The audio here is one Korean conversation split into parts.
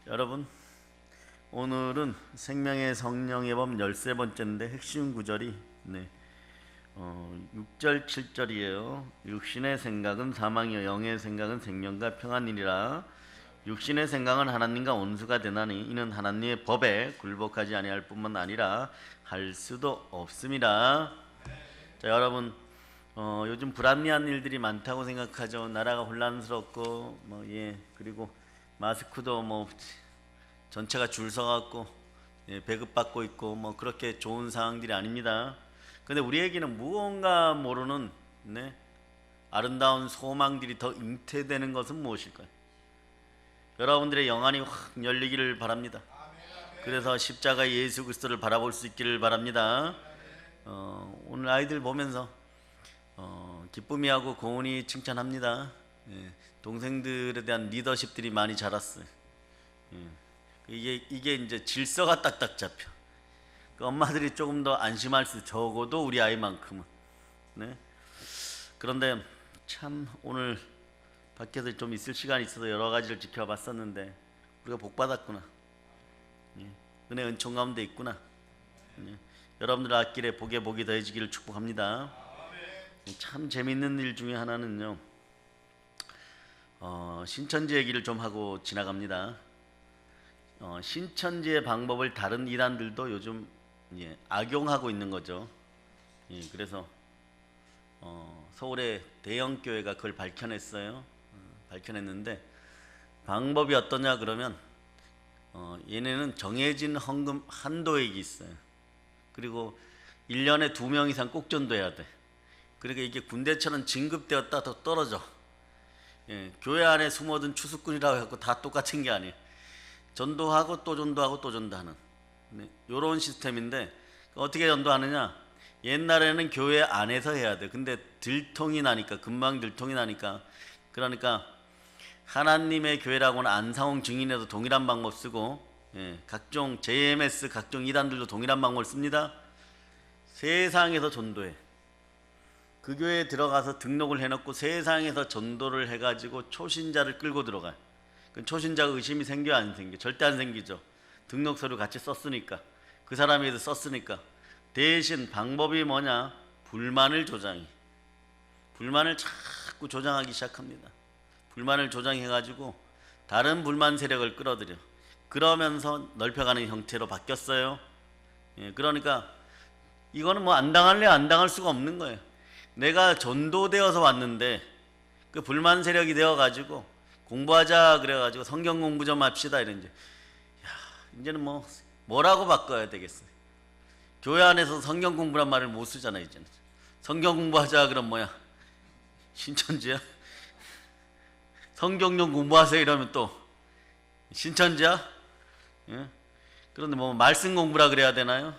여러분, 오늘은 생명의 성령의 법 13번째인데 핵심 구절이 6절 7절이에요. 육신의 생각은 사망이요 영의 생각은 생명과 평안이니라. 육신의 생각은 하나님과 원수가 되나니 이는 하나님의 법에 굴복하지 아니할 뿐만 아니라 할 수도 없습니다. 자, 여러분, 요즘 불합리한 일들이 많다고 생각하죠. 나라가 혼란스럽고 그리고 마스크도 전체가 줄 서갖고 배급받고 있고 그렇게 좋은 상황들이 아닙니다. 근데 우리에게는 무언가 모르는 아름다운 소망들이 더 잉태되는 것은 무엇일까요? 여러분들의 영안이 확 열리기를 바랍니다. 그래서 십자가 예수 그리스도를 바라볼 수 있기를 바랍니다. 오늘 아이들 보면서 기쁨이하고 고은이 칭찬합니다. 동생들에 대한 리더십들이 많이 자랐어요. 이게 이제 질서가 딱딱 잡혀. 그 엄마들이 조금 더 안심할 수, 적어도 우리 아이만큼은. 그런데 참 오늘 밖에서 좀 있을 시간이 있어서 여러 가지를 지켜봤었는데 우리가 복 받았구나. 은혜 은총 가운데 있구나. 여러분들 앞길에 복에 복이 더해지기를 축복합니다. 참 재미있는 일 중에 하나는요, 신천지 얘기를 좀 하고 지나갑니다. 신천지의 방법을 다른 이단들도 요즘 악용하고 있는 거죠. 그래서 서울의 대형 교회가 그걸 밝혀냈어요. 밝혀냈는데 방법이 어떠냐 그러면 얘네는 정해진 헌금 한도액이 있어요. 그리고 1년에 2명 이상 꼭 전도해야 돼. 그러니까 이게 군대처럼 진급되었다 더 떨어져. 교회 안에 숨어든 추수꾼이라고 해서 다 똑같은 게 아니에요. 전도하고 또 전도하고 또 전도하는 이런 시스템인데, 어떻게 전도하느냐, 옛날에는 교회 안에서 해야 돼. 근데 들통이 나니까, 금방 들통이 나니까, 그러니까 하나님의 교회라고는 안상홍 증인에도 동일한 방법 쓰고, 각종 JMS 각종 이단들도 동일한 방법을 씁니다. 세상에서 전도해. 그 교회에 들어가서 등록을 해놓고 세상에서 전도를 해가지고 초신자를 끌고 들어가요. 초신자가 의심이 생겨 안 생겨? 절대 안 생기죠. 등록 서류 같이 썼으니까, 그 사람이 썼으니까. 대신 방법이 뭐냐? 불만을 조장해. 불만을 자꾸 조장하기 시작합니다. 불만을 조장해가지고 다른 불만 세력을 끌어들여. 그러면서 넓혀가는 형태로 바뀌었어요. 그러니까 이거는 안 당할래 안 당할 수가 없는 거예요. 내가 전도되어서 왔는데 그 불만 세력이 되어가지고 공부하자 그래가지고 성경 공부 좀 합시다 이런지, 이제는 뭐라고 바꿔야 되겠어요? 교회 안에서 성경 공부란 말을 못 쓰잖아요. 이제는 성경 공부하자 그럼 뭐야? 신천지야? 성경용 공부하세요 이러면 또 신천지야? 그런데 말씀 공부라 그래야 되나요?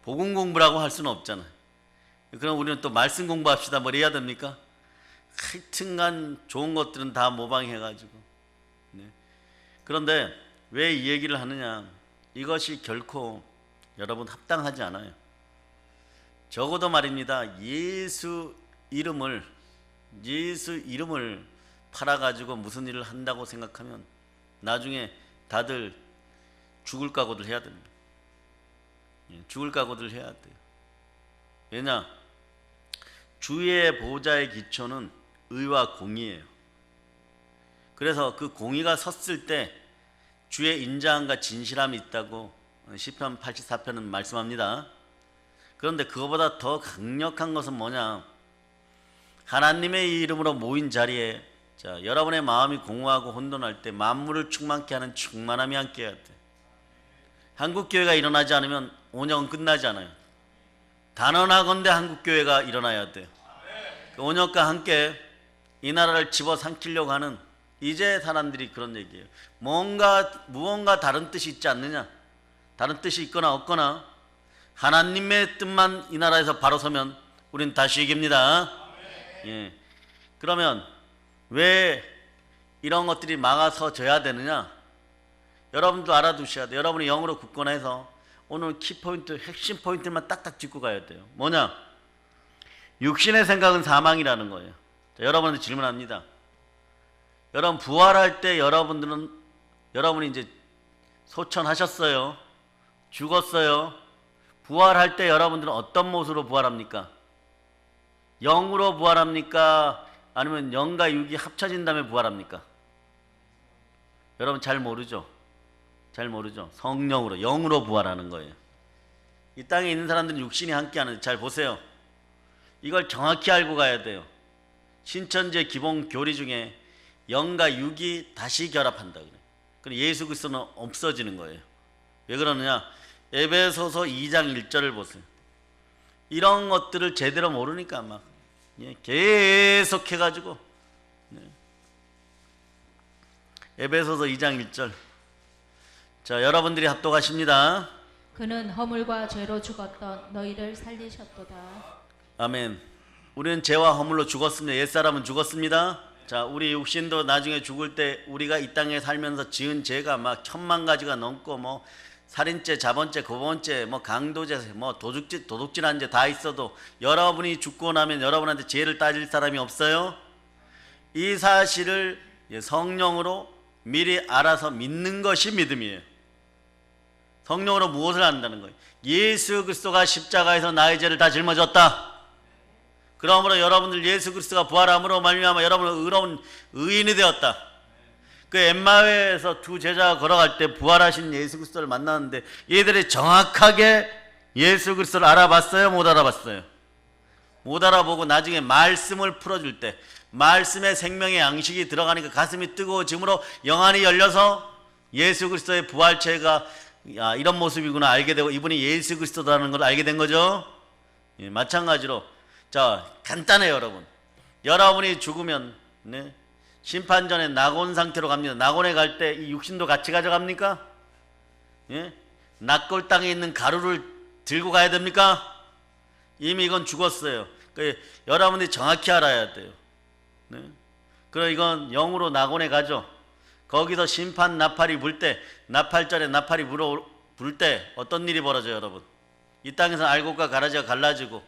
복음 공부라고 할 수는 없잖아요. 그럼 우리는 또 말씀 공부합시다 뭐 해야 됩니까? 하여튼간 좋은 것들은 다 모방해가지고. 그런데 왜 이 얘기를 하느냐, 이것이 결코 여러분 합당하지 않아요. 적어도 말입니다, 예수 이름을 팔아가지고 무슨 일을 한다고 생각하면 나중에 다들 죽을 각오들 해야 됩니다. 죽을 각오들 해야 돼요. 왜냐? 주의 보좌의 기초는 의와 공의예요. 그래서 그 공의가 섰을 때 주의 인자함과 진실함이 있다고 시편 84편은 말씀합니다. 그런데 그거보다 더 강력한 것은 뭐냐, 하나님의 이름으로 모인 자리에 여러분의 마음이 공허하고 혼돈할 때 만물을 충만케 하는 충만함이 함께 해야 돼. 한국교회가 일어나지 않으면 온영은 끝나지 않아요. 단언하건대 한국교회가 일어나야 돼요. 그 온영과 함께 이 나라를 집어삼키려고 하는 이제 사람들이 그런 얘기예요. 무언가 다른 뜻이 있지 않느냐? 다른 뜻이 있거나 없거나 하나님의 뜻만 이 나라에서 바로 서면 우린 다시 이깁니다. 그러면 왜 이런 것들이 막아서져야 되느냐? 여러분도 알아두셔야 돼요. 여러분이 영으로 굳건해서 오늘 키포인트, 핵심 포인트만 딱딱 짚고 가야 돼요. 뭐냐? 육신의 생각은 사망이라는 거예요. 자, 여러분한테 질문합니다. 여러분 부활할 때 여러분이 이제 소천하셨어요. 죽었어요. 부활할 때 여러분들은 어떤 모습으로 부활합니까? 영으로 부활합니까? 아니면 영과 육이 합쳐진 다음에 부활합니까? 여러분 잘 모르죠? 잘 모르죠? 성령으로, 영으로 부활하는 거예요. 이 땅에 있는 사람들은 육신이 함께하는데 잘 보세요. 이걸 정확히 알고 가야 돼요. 신천지의 기본 교리 중에 영과 육이 다시 결합한다 그래요. 그럼 예수 그리스도는 없어지는 거예요. 왜 그러느냐? 에베소서 2장 1절을 보세요. 이런 것들을 제대로 모르니까 막 계속 해가지고 에베소서 2장 1절. 자, 여러분들이 합독하십니다. 그는 허물과 죄로 죽었던 너희를 살리셨도다. 아멘. 우리는 죄와 허물로 죽었습니다. 옛사람은 죽었습니다. 자, 우리 육신도 나중에 죽을 때 우리가 이 땅에 살면서 지은 죄가 막 1000만 가지가 넘고 뭐 살인죄, 자본죄, 고범죄, 뭐 강도죄, 뭐 도둑질한 죄 다 있어도 여러분이 죽고 나면 여러분한테 죄를 따질 사람이 없어요. 이 사실을 성령으로 미리 알아서 믿는 것이 믿음이에요. 성령으로 무엇을 안다는 거예요? 예수 그리스도가 십자가에서 나의 죄를 다 짊어졌다. 그러므로 여러분들 예수 그리스도가 부활함으로 말미암아 여러분은 의로운 의인이 되었다. 그 엠마오에서 두 제자가 걸어갈 때 부활하신 예수 그리스도를 만났는데 얘들이 정확하게 예수 그리스도를 알아봤어요? 못 알아봤어요? 못 알아보고 나중에 말씀을 풀어줄 때 말씀의 생명의 양식이 들어가니까 가슴이 뜨거워짐으로 영안이 열려서 예수 그리스도의 부활체가 이런 모습이구나 알게 되고 이분이 예수 그리스도라는 걸 알게 된 거죠. 예, 마찬가지로 자 간단해요 여러분. 여러분이 죽으면 심판전에 낙원 상태로 갑니다. 낙원에 갈 때 이 육신도 같이 가져갑니까? 예? 낙골 땅에 있는 가루를 들고 가야 됩니까? 이미 이건 죽었어요. 그러니까 여러분들이 정확히 알아야 돼요. 네? 그럼 이건 영으로 낙원에 가죠. 거기서 심판 나팔이 불 때, 나팔절에 나팔이 불 때 어떤 일이 벌어져요, 여러분? 이 땅에서 알곡과 가라지가 갈라지고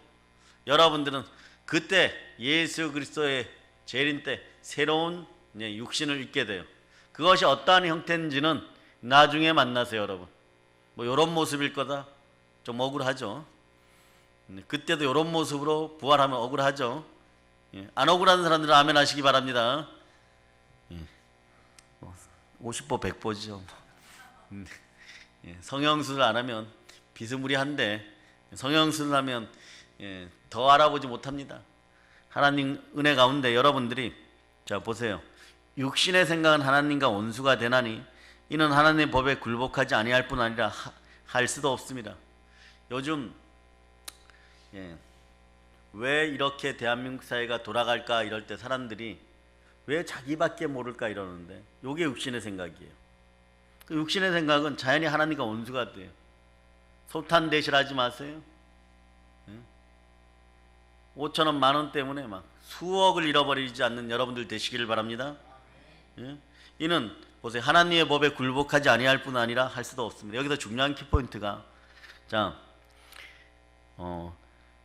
여러분들은 그때 예수 그리스도의 재림 때 새로운 육신을 입게 돼요. 그것이 어떠한 형태인지는 나중에 만나세요, 여러분. 뭐 이런 모습일 거다. 좀 억울하죠. 그때도 이런 모습으로 부활하면 억울하죠. 안 억울한 사람들은 아멘 하시기 바랍니다. 50보 100보죠. 성형수술 안 하면 비스무리한데 성형수술 하면 더 알아보지 못합니다. 하나님 은혜 가운데 여러분들이 자 보세요. 육신의 생각은 하나님과 원수가 되나니 이는 하나님의 법에 굴복하지 아니할 뿐 아니라 할 수도 없습니다. 요즘 왜 이렇게 대한민국 사회가 돌아갈까 이럴 때 사람들이 왜 자기밖에 모를까 이러는데 이게 육신의 생각이에요. 그 육신의 생각은 자연히 하나님과 원수가 돼요. 소탄 대실하지 마세요. 5천원 만원 때문에 막 수억을 잃어버리지 않는 여러분들 되시기를 바랍니다. 이는 보세요. 하나님의 법에 굴복하지 아니할 뿐 아니라 할 수도 없습니다. 여기서 중요한 키포인트가 자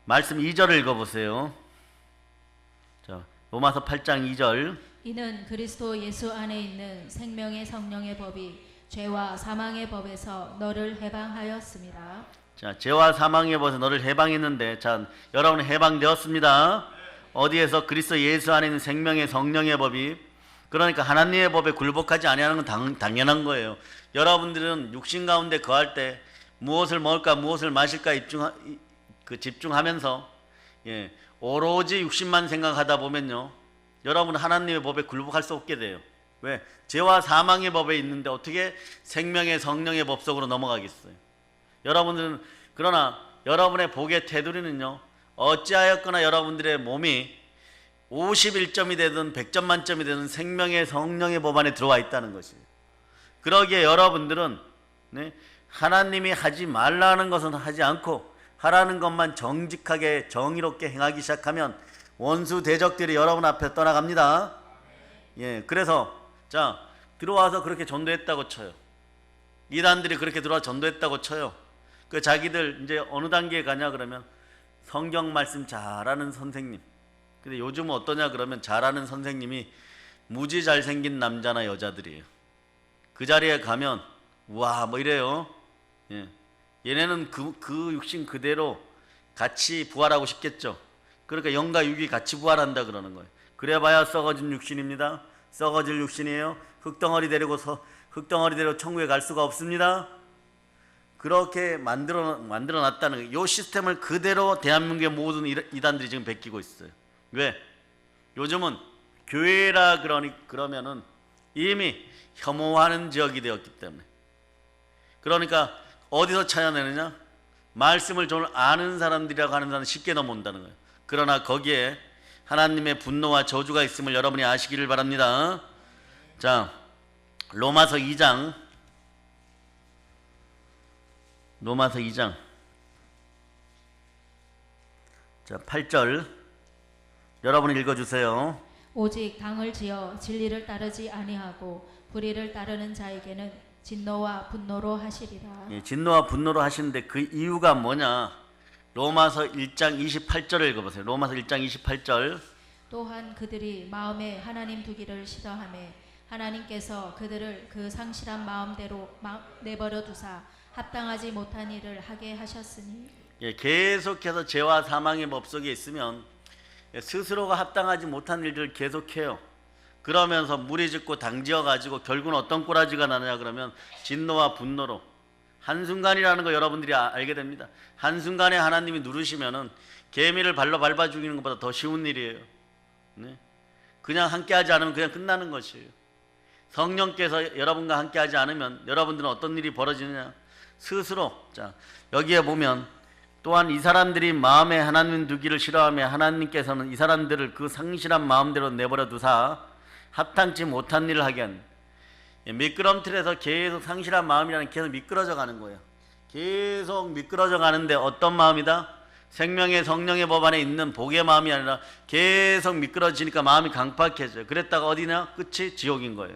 말씀 2절을 읽어보세요. 자 로마서 8장 2절 이는 그리스도 예수 안에 있는 생명의 성령의 법이 죄와 사망의 법에서 너를 해방하였습니다. 자, 죄와 사망의 법에서 너를 해방했는데 자, 여러분 해방되었습니다. 어디에서? 그리스도 예수 안에 있는 생명의 성령의 법이 그러니까 하나님의 법에 굴복하지 아니하는 건 당연한 거예요. 여러분들은 육신 가운데 거할 때 무엇을 먹을까 무엇을 마실까 집중하면서 오로지 육신만 생각하다 보면요. 여러분은 하나님의 법에 굴복할 수 없게 돼요. 왜? 죄와 사망의 법에 있는데 어떻게 생명의 성령의 법 속으로 넘어가겠어요? 여러분들은 그러나 여러분의 복의 테두리는요. 어찌하였거나 여러분들의 몸이 51점이 되든 100점 만점이 되든 생명의 성령의 법 안에 들어와 있다는 것이에요. 그러기에 여러분들은 하나님이 하지 말라는 것은 하지 않고 하라는 것만 정직하게 정의롭게 행하기 시작하면 원수 대적들이 여러분 앞에 떠나갑니다. 그래서 자 들어와서 그렇게 전도했다고 쳐요. 이단들이 그렇게 들어와 전도했다고 쳐요. 그 자기들 이제 어느 단계에 가냐 그러면 성경 말씀 잘하는 선생님. 근데 요즘은 어떠냐 그러면 잘하는 선생님이 무지 잘생긴 남자나 여자들이에요. 그 자리에 가면 와 뭐 이래요. 예. 얘네는 그 육신 그대로 같이 부활하고 싶겠죠. 그러니까 영과 육이 같이 부활한다 그러는 거예요. 그래봐야 썩어진 육신입니다. 썩어질 육신이에요. 흙덩어리 데리고 천국에 갈 수가 없습니다. 그렇게 만들어 놨다는 거예요. 이 시스템을 그대로 대한민국의 모든 이단들이 지금 베끼고 있어요. 왜? 요즘은 교회라 그러면은 이미 혐오하는 지역이 되었기 때문에. 그러니까 어디서 찾아내느냐? 말씀을 좀 아는 사람들이라고 하는 사람은 쉽게 넘어온다는 거예요. 그러나 거기에 하나님의 분노와 저주가 있음을 여러분이 아시기를 바랍니다. 자, 로마서 2장 자 8절 여러분이 읽어주세요. 오직 당을 지어 진리를 따르지 아니하고 불의를 따르는 자에게는 진노와 분노로 하시리라. 예, 진노와 분노로 하시는데 그 이유가 뭐냐? 로마서 1장 28절을 읽어보세요. 로마서 1장 28절. 또한 그들이 마음에 하나님 두기를 싫어하며 하나님께서 그들을 그 상실한 마음대로 내버려 두사 합당하지 못한 일을 하게 하셨으니. 예, 계속해서 죄와 사망의 법 속에 있으면 스스로가 합당하지 못한 일들을 계속해요. 그러면서 무리짓고 당지어가지고 결국은 어떤 꼬라지가 나느냐 그러면 진노와 분노로 한순간이라는 거 여러분들이 알게 됩니다. 한순간에 하나님이 누르시면은 개미를 발로 밟아 죽이는 것보다 더 쉬운 일이에요. 네? 그냥 함께하지 않으면 그냥 끝나는 것이에요. 성령께서 여러분과 함께하지 않으면 여러분들은 어떤 일이 벌어지느냐? 스스로. 자, 여기에 보면 또한 이 사람들이 마음에 하나님 두기를 싫어하며 하나님께서는 이 사람들을 그 상실한 마음대로 내버려 두사 합당치 못한 일을 하게 한 미끄럼틀에서 계속 상실한 마음이라는 계속 미끄러져 가는 거예요. 계속 미끄러져 가는데 어떤 마음이다? 생명의 성령의 법 안에 있는 복의 마음이 아니라 계속 미끄러지니까 마음이 강팍해져요. 그랬다가 어디냐? 끝이 지옥인 거예요.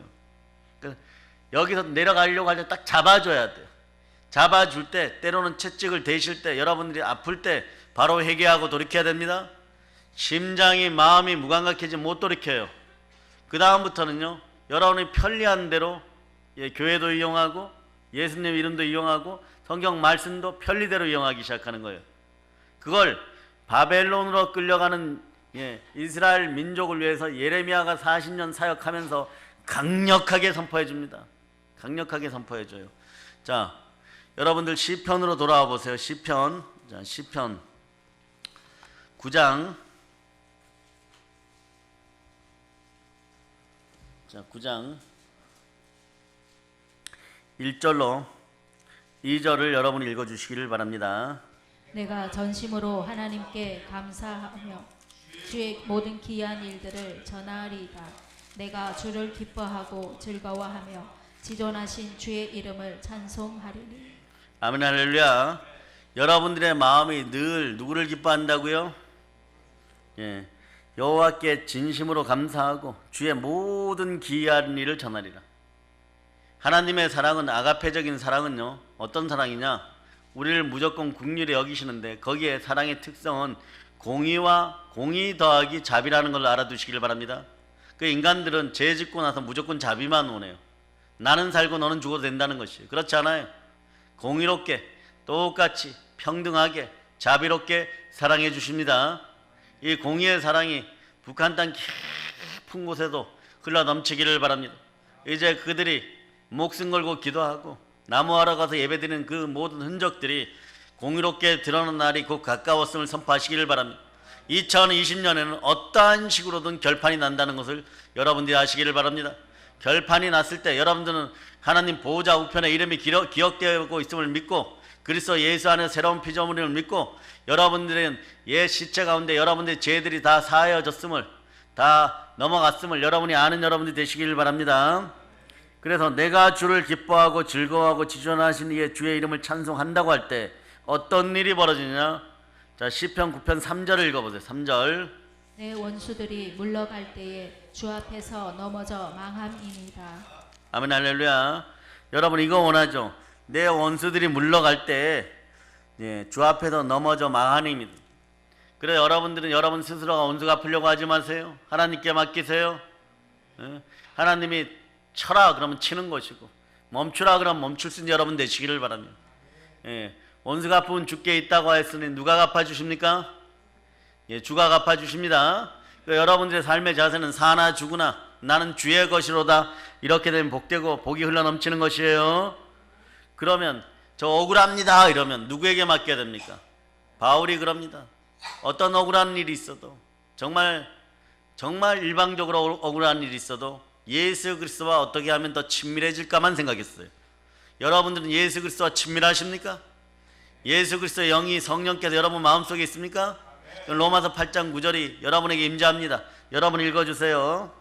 여기서 내려가려고 할 때 딱 잡아줘야 돼요. 잡아줄 때 때로는 채찍을 대실 때 여러분들이 아플 때 바로 회개하고 돌이켜야 됩니다. 심장이 마음이 무감각해지면 못 돌이켜요. 그 다음부터는요 여러분이 편리한 대로 교회도 이용하고 예수님 이름도 이용하고 성경 말씀도 편리대로 이용하기 시작하는 거예요. 그걸 바벨론으로 끌려가는 이스라엘 민족을 위해서 예레미야가 40년 사역하면서 강력하게 선포해 줍니다. 강력하게 선포해 줘요. 자, 여러분들 시편으로 돌아와 보세요. 시편. 자, 시편 9장. 자, 9장 1절로 2절을 여러분이 읽어 주시기를 바랍니다. 내가 전심으로 하나님께 감사하며 주의 모든 기이한 일들을 전하리이다. 내가 주를 기뻐하고 즐거워하며 지존하신 주의 이름을 찬송하리니. 아멘 할렐루야. 여러분들의 마음이 늘 누구를 기뻐한다고요? 예, 여호와께 진심으로 감사하고 주의 모든 기이한 일을 전하리라. 하나님의 사랑은 아가페적인 사랑은요 어떤 사랑이냐? 우리를 무조건 긍휼히 여기시는데 거기에 사랑의 특성은 공의 더하기 자비라는 걸 알아두시길 바랍니다. 그 인간들은 죄 짓고 나서 무조건 자비만 원해요. 나는 살고 너는 죽어도 된다는 것이에요. 그렇지 않아요. 공의롭게 똑같이 평등하게 자비롭게 사랑해 주십니다. 이 공의의 사랑이 북한 땅 깊은 곳에도 흘러 넘치기를 바랍니다. 이제 그들이 목숨 걸고 기도하고 나무하러 가서 예배드리는 그 모든 흔적들이 공의롭게 드러나는 날이 곧 가까웠음을 선포하시기를 바랍니다. 2020년에는 어떠한 식으로든 결판이 난다는 것을 여러분들이 아시기를 바랍니다. 결판이 났을 때 여러분들은 하나님 보호자 우편에 이름이 기억되고 있음을 믿고 그리스도 예수 안에 새로운 피조물임을 믿고 여러분들은 옛 시체 가운데 여러분들의 죄들이 다 사하여졌음을 다 넘어갔음을 여러분이 아는 여러분들이 되시기를 바랍니다. 그래서 내가 주를 기뻐하고 즐거워하고 지존하신 이의 주의 이름을 찬송한다고 할 때 어떤 일이 벌어지냐? 자, 시편 9편 3절을 읽어보세요. 3절. 내 원수들이 물러갈 때에 주 앞에서 넘어져 망함이니이다. 아멘 할렐루야. 여러분 이거 원하죠? 내 원수들이 물러갈 때 주 앞에서 넘어져 망하니입니다. 그래 여러분들은 여러분 스스로가 원수 갚으려고 하지 마세요. 하나님께 맡기세요. 예? 하나님이 쳐라 그러면 치는 것이고 멈추라 그러면 멈출 수 있는 여러분 되시기를 바랍니다. 예. 원수 갚은 주께 있다고 하였으니 누가 갚아주십니까? 예, 주가 갚아주십니다. 그러니까 여러분들의 삶의 자세는 사나 죽으나 나는 주의 것이로다. 이렇게 되면 복되고 복이 흘러넘치는 것이에요. 그러면 저 억울합니다 이러면 누구에게 맡겨야 됩니까? 바울이 그럽니다. 어떤 억울한 일이 있어도 정말 일방적으로 억울한 일이 있어도 예수 그리스도와 어떻게 하면 더 친밀해질까만 생각했어요. 여러분들은 예수 그리스도와 친밀하십니까? 예수 그리스도의 영이 성령께서 여러분 마음속에 있습니까? 로마서 8장 9절이 여러분에게 임재합니다. 여러분 읽어주세요.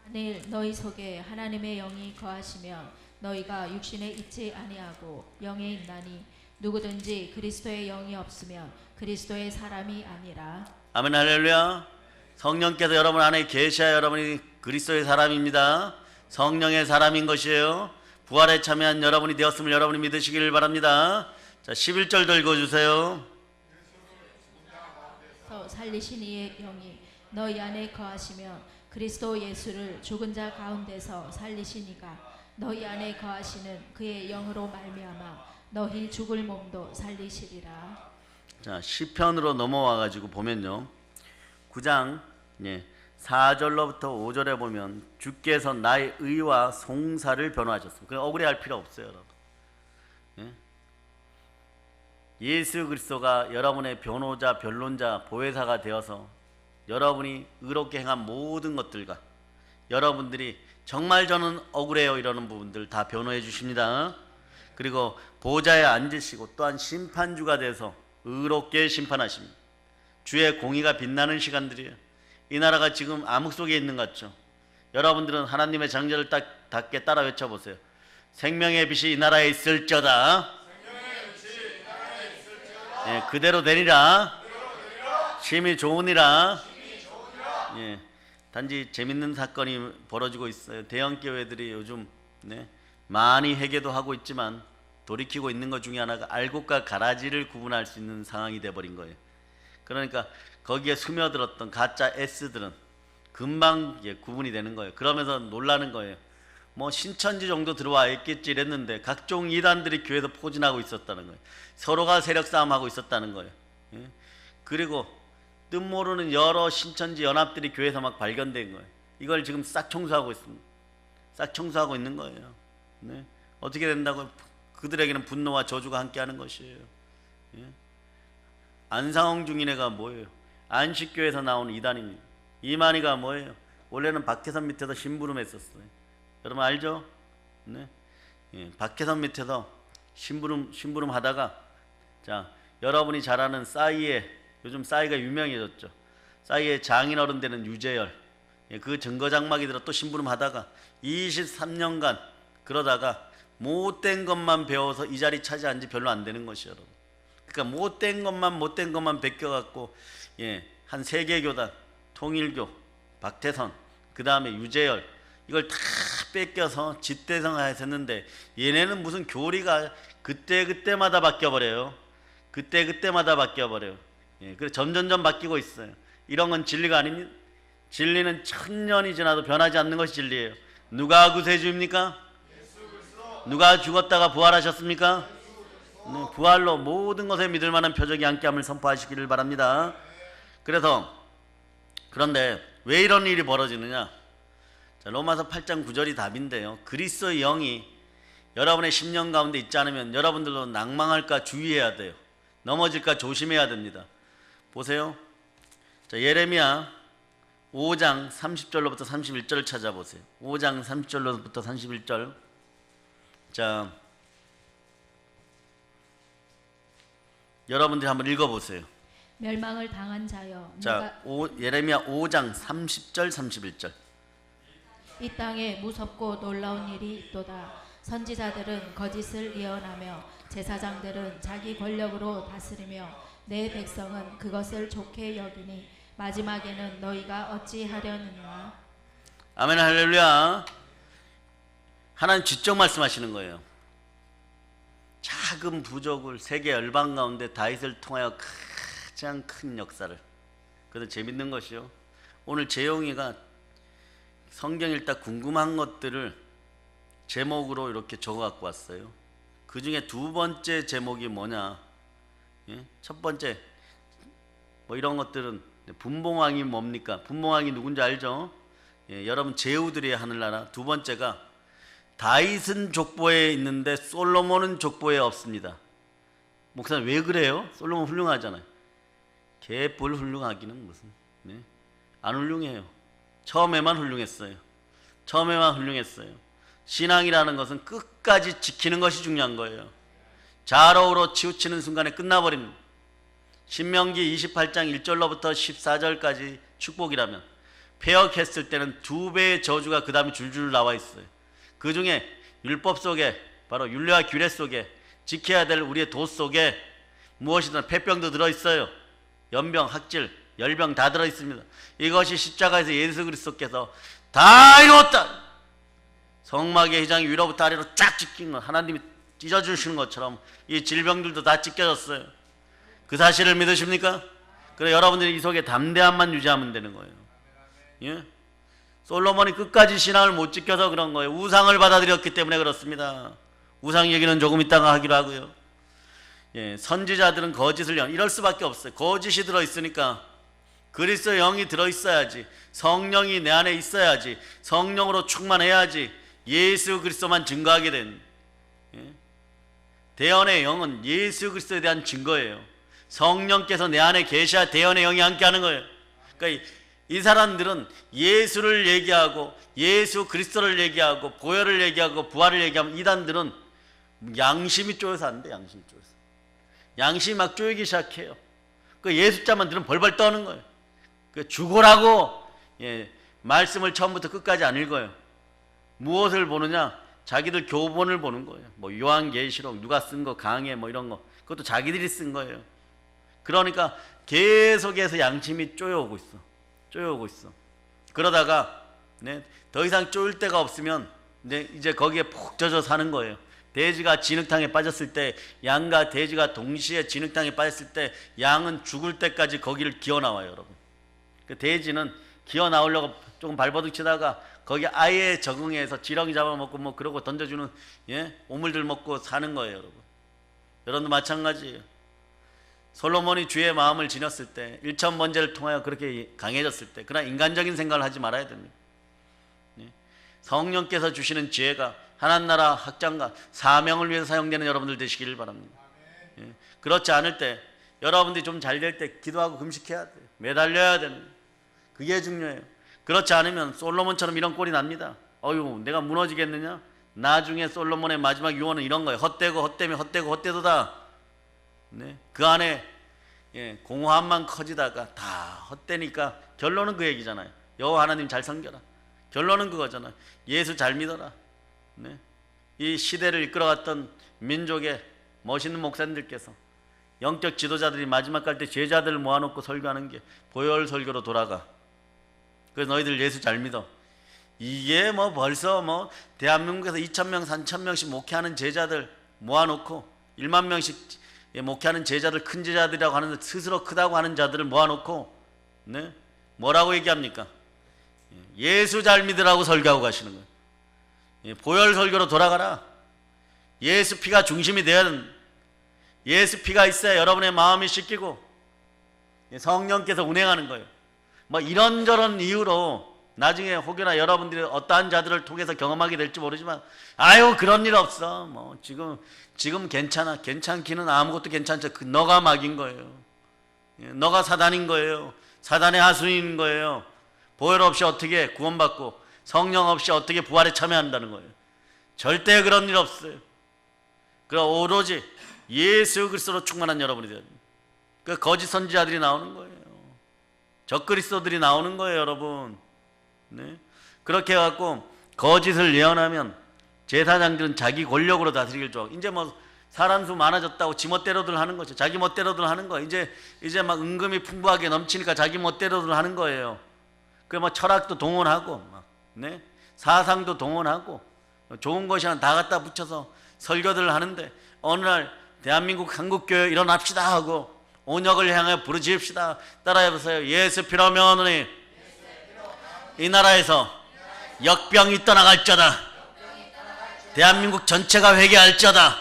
만일 너희 속에 하나님의 영이 거하시면 너희가 육신에 있지 아니하고 영에 있나니 누구든지 그리스도의 영이 없으면 그리스도의 사람이 아니라. 아멘 할렐루야. 성령께서 여러분 안에 계셔야 여러분이 그리스도의 사람입니다. 성령의 사람인 것이에요. 부활에 참여한 여러분이 되었음을 여러분이 믿으시기를 바랍니다. 자, 11절도 읽어주세요. 살리신 이의 영이 너희 안에 거하시면 그리스도 예수를 죽은 자 가운데서 살리시니가 너희 안에 거하시는 그의 영으로 말미암아 너희 죽을 몸도 살리시리라. 자, 시편으로 넘어와 가지고 보면요. 9장 4절로부터 5절에 보면 주께서 나의 의와 송사를 변호하셨습니다. 그냥 억울해할 필요 없어요, 여러분. 예수 그리스도가 여러분의 변호자, 변론자, 보혜사가 되어서 여러분이 의롭게 행한 모든 것들과 여러분들이 정말 저는 억울해요 이러는 부분들 다 변호해 주십니다. 그리고 보좌에 앉으시고 또한 심판주가 돼서 의롭게 심판하십니다. 주의 공의가 빛나는 시간들이에요. 이 나라가 지금 암흑 속에 있는 것 같죠? 여러분들은 하나님의 장제를 닿게 따라 외쳐보세요. 생명의 빛이 이 나라에 있을지어다. 예, 그대로 되리라. 심히 좋으니라. 예, 단지 재밌는 사건이 벌어지고 있어요. 대형 교회들이 요즘 많이 회개도 하고 있지만 돌이키고 있는 것 중에 하나가 알곡과 가라지를 구분할 수 있는 상황이 돼버린 거예요. 그러니까 거기에 스며들었던 가짜 S들은 금방 구분이 되는 거예요. 그러면서 놀라는 거예요. 뭐 신천지 정도 들어와 있겠지 이랬는데 각종 이단들이 교회에서 포진하고 있었다는 거예요. 서로가 세력 싸움하고 있었다는 거예요. 예? 그리고 뜻 모르는 여러 신천지 연합들이 교회에서 막 발견된 거예요. 이걸 지금 싹 청소하고 있습니다. 싹 청소하고 있는 거예요. 네? 어떻게 된다고? 그들에게는 분노와 저주가 함께하는 것이에요. 예? 안상홍 중인회가 뭐예요? 안식교에서 나온 이단입니다. 이만희가 뭐예요? 원래는 박혜선 밑에서 심부름했었어요. 여러분 알죠? 네? 예, 박혜선 밑에서 심부름 하다가 자, 여러분이 잘 아는 싸이의 요즘 싸이가 유명해졌죠. 싸이의 장인어른 되는 유재열, 예, 그 증거장막이 들어 또 심부름 하다가 23년간 그러다가 못된 것만 배워서 이 자리 차지한 지 별로 안 되는 것이에요, 여러분. 그러니까 못된 것만 베껴갖고 한 세계교단, 통일교, 박태선, 그 다음에 유재열 이걸 다 뺏겨서 집대성하였었는데 얘네는 무슨 교리가 그때마다 바뀌어버려요. 그때마다 바뀌어버려요. 그래서 점점점 바뀌고 있어요. 이런 건 진리가 아닙니다. 진리는 천년이 지나도 변하지 않는 것이 진리예요. 누가 구세주입니까? 누가 죽었다가 부활하셨습니까? 부활로 모든 것에 믿을 만한 표적이 함께함을 선포하시기를 바랍니다. 그런데 왜 이런 일이 벌어지느냐? 자, 로마서 8장 9절이 답인데요. 그리스도의 영이 여러분의 심령 가운데 있지 않으면 여러분들도 낭망할까 주의해야 돼요. 넘어질까 조심해야 됩니다. 보세요. 자, 예레미야 5장 30절로부터 31절을 찾아보세요. 5장 30절로부터 31절. 자, 여러분들이 한번 읽어보세요. 멸망을 당한 자여, 자, 예레미야 5장 30절 31절. 이 땅에 무섭고 놀라운 일이 있도다. 선지자들은 거짓을 예언하며 제사장들은 자기 권력으로 다스리며 내 백성은 그것을 좋게 여기니 마지막에는 너희가 어찌하려느냐. 아멘 할렐루야. 하나님 직접 말씀하시는 거예요. 작은 부족을 세계 열방 가운데 다윗을 통하여 가장 큰 역사를. 그래서 재밌는 것이요. 오늘 재용이가 성경 읽다 궁금한 것들을 제목으로 이렇게 적어 갖고 왔어요. 그 중에 두 번째 제목이 뭐냐? 예? 첫 번째 뭐 이런 것들은 분봉왕이 뭡니까? 분봉왕이 누군지 알죠? 예, 여러분 제후들이 하늘나라. 두 번째가 다윗은 족보에 있는데 솔로몬은 족보에 없습니다. 목사님 왜 그래요? 솔로몬 훌륭하잖아요. 개뿔 훌륭하기는 무슨, 네? 안 훌륭해요. 처음에만 훌륭했어요. 처음에만 훌륭했어요. 신앙이라는 것은 끝까지 지키는 것이 중요한 거예요. 좌로우로 치우치는 순간에 끝나버립니다. 신명기 28장 1절로부터 14절까지 축복이라면 폐역했을 때는 2배의 저주가 그 다음에 줄줄 나와 있어요. 그 중에 율법 속에, 바로 율례와 규례 속에, 지켜야 될 우리의 도 속에 무엇이든 폐병도 들어있어요. 연병, 학질, 열병 다 들어있습니다. 이것이 십자가에서 예수 그리스도께서 다 이루었다, 성막의 휘장이 위로부터 아래로 쫙 찢긴 것, 하나님이 찢어주시는 것처럼 이 질병들도 다 찢겨졌어요. 그 사실을 믿으십니까? 그래 여러분들이 이 속에 담대함만 유지하면 되는 거예요. 예? 솔로몬이 끝까지 신앙을 못 지켜서 그런 거예요. 우상을 받아들였기 때문에 그렇습니다. 우상 얘기는 조금 이따가 하기로 하고요. 예, 선지자들은 거짓을 이럴 수밖에 없어요. 거짓이 들어있으니까 그리스도의 영이 들어있어야지, 성령이 내 안에 있어야지, 성령으로 충만해야지 예수 그리스도만 증거하게 된, 예? 대언의 영은 예수 그리스도에 대한 증거예요. 성령께서 내 안에 계셔야 대언의 영이 함께하는 거예요. 그러니까 이 사람들은 예수를 얘기하고 예수 그리스도를 얘기하고 보혈을 얘기하고 부활을 얘기하면 이단들은 양심이 쪼여서 안 돼. 양심이 쪼여서 양심이 막 쪼이기 시작해요. 그 예수자만 들으면 벌벌 떠는 거예요. 그 죽으라고, 예, 말씀을 처음부터 끝까지 안 읽어요. 무엇을 보느냐? 자기들 교본을 보는 거예요. 뭐 요한계시록 누가 쓴 거, 강해 뭐 이런 거, 그것도 자기들이 쓴 거예요. 그러니까 계속해서 양심이 쪼여오고 있어. 쪼여오고 있어. 그러다가, 네, 더 이상 쪼일 데가 없으면 이제 거기에 푹 젖어 사는 거예요. 돼지가 진흙탕에 빠졌을 때, 양과 돼지가 동시에 진흙탕에 빠졌을 때 양은 죽을 때까지 거기를 기어 나와요, 여러분. 그 돼지는 기어 나오려고 조금 발버둥치다가 거기 아예 적응해서 지렁이 잡아먹고 뭐 그러고 던져주는, 예, 오물들 먹고 사는 거예요, 여러분. 여러분도 마찬가지예요. 솔로몬이 주의 마음을 지녔을 때, 일천 번제를 통하여 그렇게 강해졌을 때, 그러나 인간적인 생각을 하지 말아야 됩니다. 예? 성령께서 주시는 지혜가 하나님 나라 확장과 사명을 위해서 사용되는 여러분들 되시기를 바랍니다. 예? 그렇지 않을 때, 여러분들이 좀 잘 될 때 기도하고 금식해야 돼요. 매달려야 됩니다. 그게 중요해요. 그렇지 않으면 솔로몬처럼 이런 꼴이 납니다. 어휴, 내가 무너지겠느냐? 나중에 솔로몬의 마지막 유언은 이런 거예요. 헛되고 헛되며 헛되고 헛되도다. 네? 그 안에, 예, 공허함만 커지다가 다 헛되니까 결론은 그 얘기잖아요. 여호와 하나님 잘 섬겨라. 결론은 그거잖아요. 예수 잘 믿어라. 네? 이 시대를 이끌어갔던 민족의 멋있는 목사님들께서, 영적 지도자들이 마지막 갈 때 제자들을 모아놓고 설교하는 게 보혈 설교로 돌아가. 그래서 너희들 예수 잘 믿어. 이게 뭐 벌써 뭐 대한민국에서 2,000명, 3,000명씩 목회하는 제자들 모아놓고 1만 명씩 목회하는 제자들, 큰 제자들이라고 하는, 스스로 크다고 하는 자들을 모아놓고, 네? 뭐라고 얘기합니까? 예수 잘 믿으라고 설교하고 가시는 거예요. 예, 보혈 설교로 돌아가라. 예수 피가 중심이 되어야 된다. 예수 피가 있어야 여러분의 마음이 씻기고 성령께서 운행하는 거예요. 뭐 이런저런 이유로 나중에 혹여나 여러분들이 어떠한 자들을 통해서 경험하게 될지 모르지만, 아유 그런 일 없어, 뭐 지금 괜찮아. 괜찮기는 아무것도 괜찮지. 너가 막인 거예요. 너가 사단인 거예요. 사단의 하수인인 거예요. 보혈 없이 어떻게 구원받고 성령 없이 어떻게 부활에 참여한다는 거예요. 절대 그런 일 없어요. 그럼 오로지 예수 그리스도로 충만한 여러분이 돼야 됩니다. 그 거짓 선지자들이 나오는 거예요. 적그리스도들이 나오는 거예요, 여러분. 네? 그렇게 해갖고 거짓을 예언하면 제사장들은 자기 권력으로 다스리길 좋아하고, 이제 뭐 사람 수 많아졌다고 지 멋대로들 하는 거죠. 자기 멋대로들 하는 거예요. 이제 막 은금이 풍부하게 넘치니까 자기 멋대로들 하는 거예요. 그 뭐 철학도 동원하고, 막, 네? 사상도 동원하고, 좋은 것이 하나 다 갖다 붙여서 설교들을 하는데, 어느 날 대한민국 한국교회 일어납시다 하고 온역을 향해 부르짖읍시다. 따라해보세요. 예수 피로 명하노니 이 나라에서 역병이 떠나갈저다. 대한민국 전체가 회개할저다.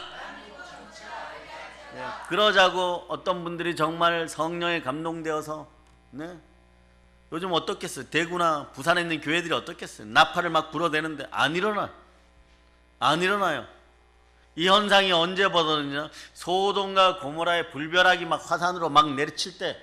네, 그러자고 어떤 분들이 정말 성령에 감동되어서 네? 요즘 어떻겠어요? 대구나 부산에 있는 교회들이 어떻겠어요? 나팔을 막 불어대는데 안 일어나요. 이 현상이 언제 벌어졌냐? 소돔과 고모라의 불벼락이 막 화산으로 막 내리칠 때,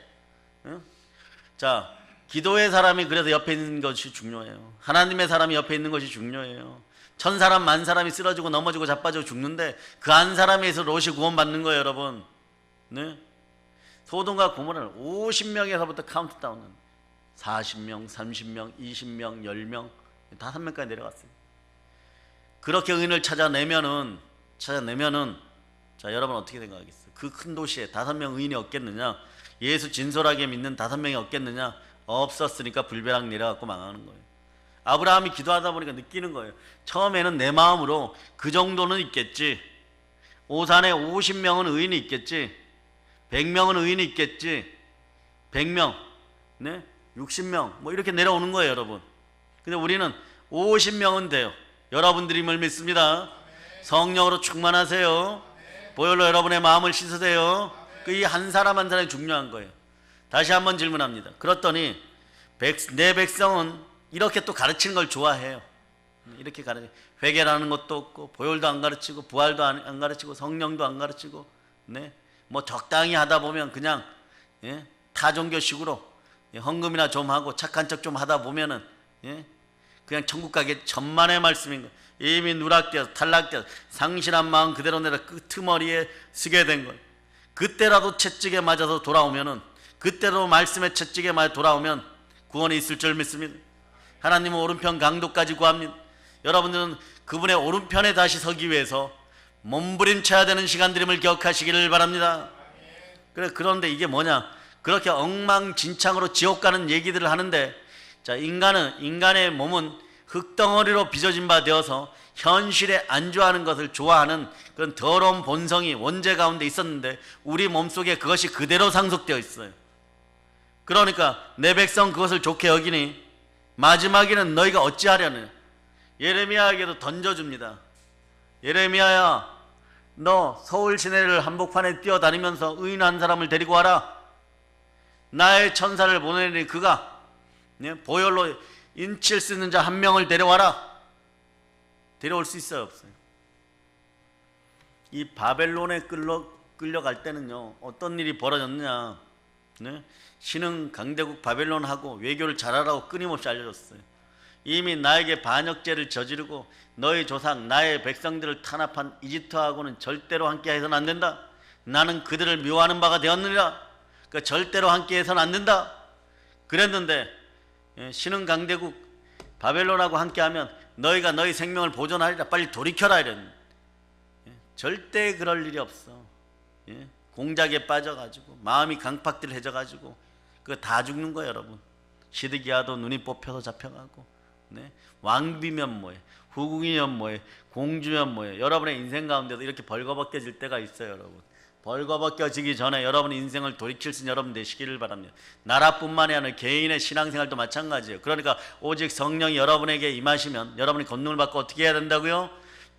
자, 기도의 사람이 그래서 옆에 있는 것이 중요해요. 하나님의 사람이 옆에 있는 것이 중요해요. 1000사람, 10,000사람이 쓰러지고 넘어지고 자빠지고 죽는데 그 한 사람에서 롯이 구원받는 거예요, 여러분. 네? 소돔과 고모라는 50명에서부터 카운트다운은 40명, 30명, 20명, 10명, 5명까지 내려갔어요. 그렇게 의인을 찾아내면은 자, 여러분 어떻게 생각하겠어요? 그 큰 도시에 5명 의인이 없겠느냐? 예수 진솔하게 믿는 5명이 없겠느냐? 없었으니까 불벼락 내려갖고 망하는 거예요. 아브라함이 기도하다 보니까 느끼는 거예요. 처음에는 내 마음으로 그 정도는 있겠지. 오산에 50명은 의인이 있겠지. 100명은 의인이 있겠지. 100명, 네? 60명 뭐 이렇게 내려오는 거예요, 여러분. 근데 우리는 50명은 돼요. 여러분들임을 믿습니다. 성령으로 충만하세요. 보혈로 여러분의 마음을 씻으세요. 그 이 한 사람 한 사람이 중요한 거예요. 다시 한번 질문합니다. 그랬더니 내 백성은 이렇게 또 가르치는 걸 좋아해요. 이렇게 회개라는 것도 없고 보혈도 안 가르치고 부활도 안 가르치고 성령도 안 가르치고 네? 뭐 적당히 하다 보면 그냥 예? 타종교식으로 헌금이나 좀 하고 착한 척 좀 하다 보면은 예? 그냥 천국 가게 천만의 말씀인 거예요. 이미 누락되어서 탈락되어서 상실한 마음 그대로 내려 끄트머리에 쓰게 된 거예요. 그때라도 채찍에 맞아서 돌아오면은 그때로 말씀의 채찍에 맞아 돌아오면 구원이 있을 줄 믿습니다. 하나님은 오른편 강도까지 구합니다. 여러분들은 그분의 오른편에 다시 서기 위해서 몸부림쳐야 되는 시간들임을 기억하시기를 바랍니다. 그런데 이게 뭐냐? 그렇게 엉망진창으로 지옥 가는 얘기들을 하는데, 자, 인간의 몸은 흙덩어리로 빚어진 바 되어서 현실에 안주하는 것을 좋아하는 그런 더러운 본성이 원죄 가운데 있었는데 우리 몸속에 그것이 그대로 상속되어 있어요. 그러니까 내 백성 그것을 좋게 여기니 마지막에는 너희가 어찌하려느냐? 예레미야에게도 던져줍니다. 예레미야야, 너 서울 시내를 한복판에 뛰어다니면서 의인 한 사람을 데리고 와라. 나의 천사를 보내니 그가 보혈로 인칠 수 있는 자 한 명을 데려와라. 데려올 수 있어요, 없어요? 이 바벨론에 끌려갈 때는요 어떤 일이 벌어졌느냐? 네? 신흥 강대국 바벨론하고 외교를 잘하라고 끊임없이 알려줬어요. 이미 나에게 반역죄를 저지르고 너희 조상 나의 백성들을 탄압한 이집트하고는 절대로 함께 해서는 안 된다. 나는 그들을 미워하는 바가 되었느니라. 그러니까 절대로 함께 해서는 안 된다 그랬는데 신흥 강대국 바벨론하고 함께하면 너희가 너희 생명을 보존하리라. 빨리 돌이켜라 이랬는데 절대 그럴 일이 없어. 공작에 빠져가지고 마음이 강팍들해져가지고 그거 다 죽는 거예요, 여러분. 시드기야도 눈이 뽑혀서 잡혀가고 왕비면 뭐해, 후궁이면 뭐해, 공주면 뭐해. 여러분의 인생 가운데도 이렇게 벌거벗겨질 때가 있어요, 여러분. 벌거벗겨지기 전에 여러분 인생을 돌이킬 수 있는 여러분 되시기를 바랍니다. 나라뿐만이 아니라 개인의 신앙생활도 마찬가지예요. 그러니까 오직 성령이 여러분에게 임하시면 여러분이 권능을 받고 어떻게 해야 된다고요?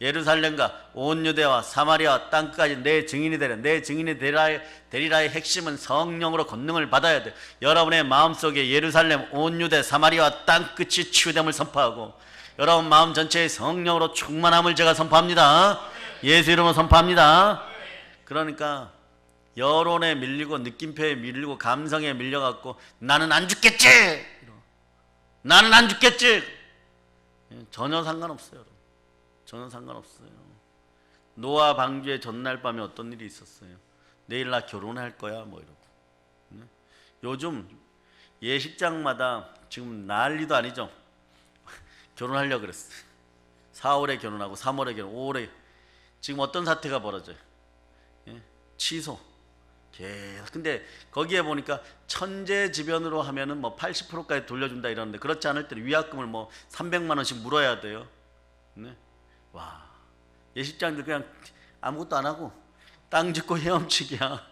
예루살렘과 온 유대와 사마리아 땅까지 내 증인이 되라. 내 증인이 되리라의 핵심은 성령으로 권능을 받아야 돼. 여러분의 마음속에 예루살렘, 온 유대, 사마리아 땅 끝이 치유됨을 선포하고 여러분 마음 전체에 성령으로 충만함을 제가 선포합니다. 예수 이름으로 선포합니다. 그러니까 여론에 밀리고 느낌표에 밀리고 감성에 밀려갖고 나는 안 죽겠지, 나는 안 죽겠지, 전혀 상관없어요. 전혀 상관없어요. 노아 방주의 전날 밤에 어떤 일이 있었어요? 내일 나 결혼할 거야 뭐 이러고. 요즘 예식장마다 지금 난리도 아니죠. 결혼하려고 그랬어요. 4월에 결혼하고 3월에 결혼, 5월에 지금 어떤 사태가 벌어져요? 취소. 근데 거기에 보니까 천재지변으로 하면은 뭐 80%까지 돌려준다 이러는데 그렇지 않을 때는 위약금을 뭐 300만 원씩 물어야 돼요. 와, 예식장들 그냥 아무것도 안 하고 땅 짓고 헤엄치기야.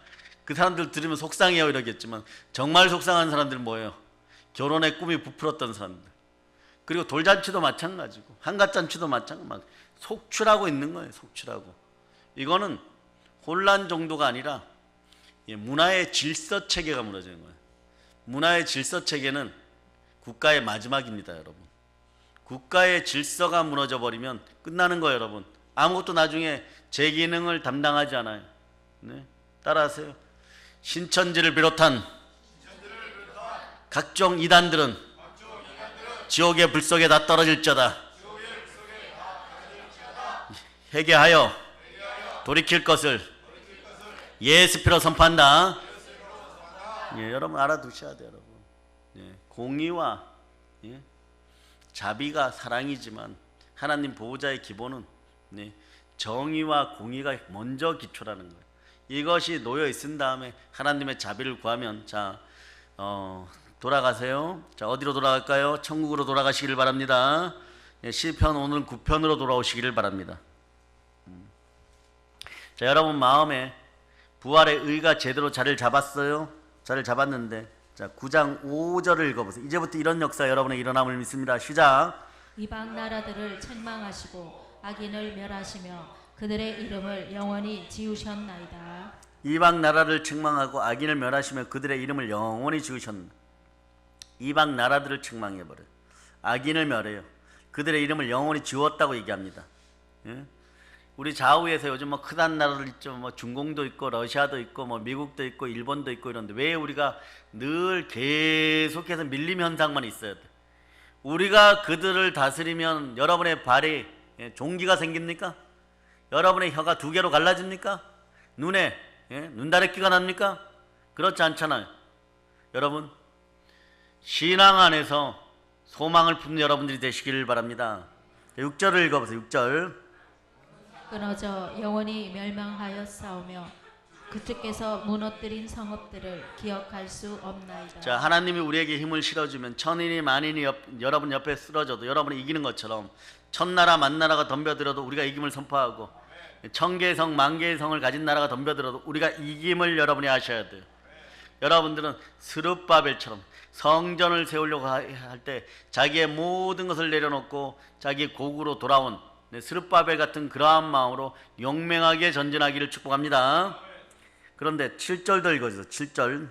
그 사람들 들으면 속상해요 이러겠지만 정말 속상한 사람들은 뭐예요? 결혼의 꿈이 부풀었던 사람들. 그리고 돌잔치도 마찬가지고 한갓잔치도 마찬가지고 막 속출하고 있는 거예요. 속출하고. 이거는 혼란 정도가 아니라 문화의 질서 체계가 무너지는 거예요. 문화의 질서 체계는 국가의 마지막입니다, 여러분. 국가의 질서가 무너져 버리면 끝나는 거예요, 여러분. 아무것도 나중에 제 기능을 담당하지 않아요. 네? 따라하세요. 신천지를 비롯한 각종 이단들은 지옥의 불 속에 다 떨어질지어다. 회개하여 돌이킬 것을 예수 피로 선포한다. 예, 여러분 알아두셔야 돼요, 여러분. 예, 공의와 자비가 사랑이지만 하나님 보호자의 기본은 정의와 공의가 먼저 기초라는 거예요. 이것이 놓여 있은 다음에 하나님의 자비를 구하면 돌아가세요. 자, 어디로 돌아갈까요? 천국으로 돌아가시기를 바랍니다. 시편 오늘 9편으로 돌아오시기를 바랍니다. 자, 여러분 마음에 부활의 의가 제대로 자리를 잡았어요? 자리를 잡았는데 자, 9장 5절을 읽어보세요. 이제부터 이런 역사 여러분의 일어남을 믿습니다. 시작. 이방 나라들을 책망하시고 악인을 멸하시며 그들의 이름을 영원히 지우셨나이다. 이방 나라를 책망하고 악인을 멸하시며 그들의 이름을 영원히 지우셨나이다. 이방 나라들을 책망해버려요. 악인을 멸해요. 그들의 이름을 영원히 지웠다고 얘기합니다. 예? 우리 좌우에서 요즘 뭐 크단 나라들 있죠. 뭐 중공도 있고 러시아도 있고 뭐 미국도 있고 일본도 있고 이런데 왜 우리가 늘 계속해서 밀림 현상만 있어야 돼? 우리가 그들을 다스리면 여러분의 발이 종기가 생깁니까? 여러분의 혀가 두 개로 갈라집니까? 눈에 눈다래끼가 납니까? 그렇지 않잖아요. 여러분 신앙 안에서 소망을 품는 여러분들이 되시기를 바랍니다. 6절을 읽어보세요. 6절. 끊어져 영원히 멸망하였사오며 그쪽에서 무너뜨린 성읍들을 기억할 수 없나이다. 자, 하나님이 우리에게 힘을 실어주면 천인이 만인이 여러분 옆에 쓰러져도 여러분이 이기는 것처럼 천나라 만나라가 덤벼들어도 우리가 이김을 선포하고 천개의 성 만개의 성을 가진 나라가 덤벼들어도 우리가 이김을 여러분이 아셔야 돼요. 여러분들은 스룹바벨처럼 성전을 세우려고 할 때 자기의 모든 것을 내려놓고 자기 고국으로 돌아온 스룹바벨 같은 그러한 마음으로 용맹하게 전진하기를 축복합니다. 그런데 7절도 읽어주세요. 7절.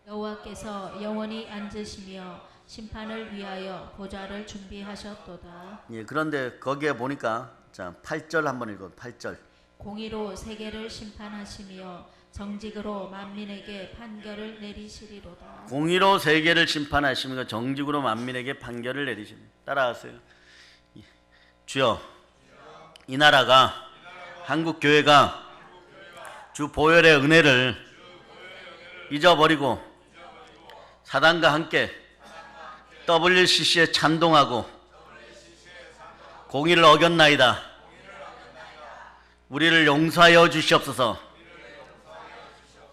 여호와께서 영원히 앉으시며 심판을 위하여 보좌를 준비하셨도다. 예, 그런데 거기에 보니까 자 8절 한번 읽어. 8절. 공의로 세계를 심판하시며 정직으로 만민에게 판결을 내리시리로다. 공의로 세계를 심판하시며 정직으로 만민에게 판결을 내리시니. 따라하세요. 주여, 이 나라가 한국 교회가 주 보혈의 은혜를 잊어버리고 사단과 함께 WCC에 찬동하고 공의를 어겼나이다. 우리를 용서하여 주시옵소서.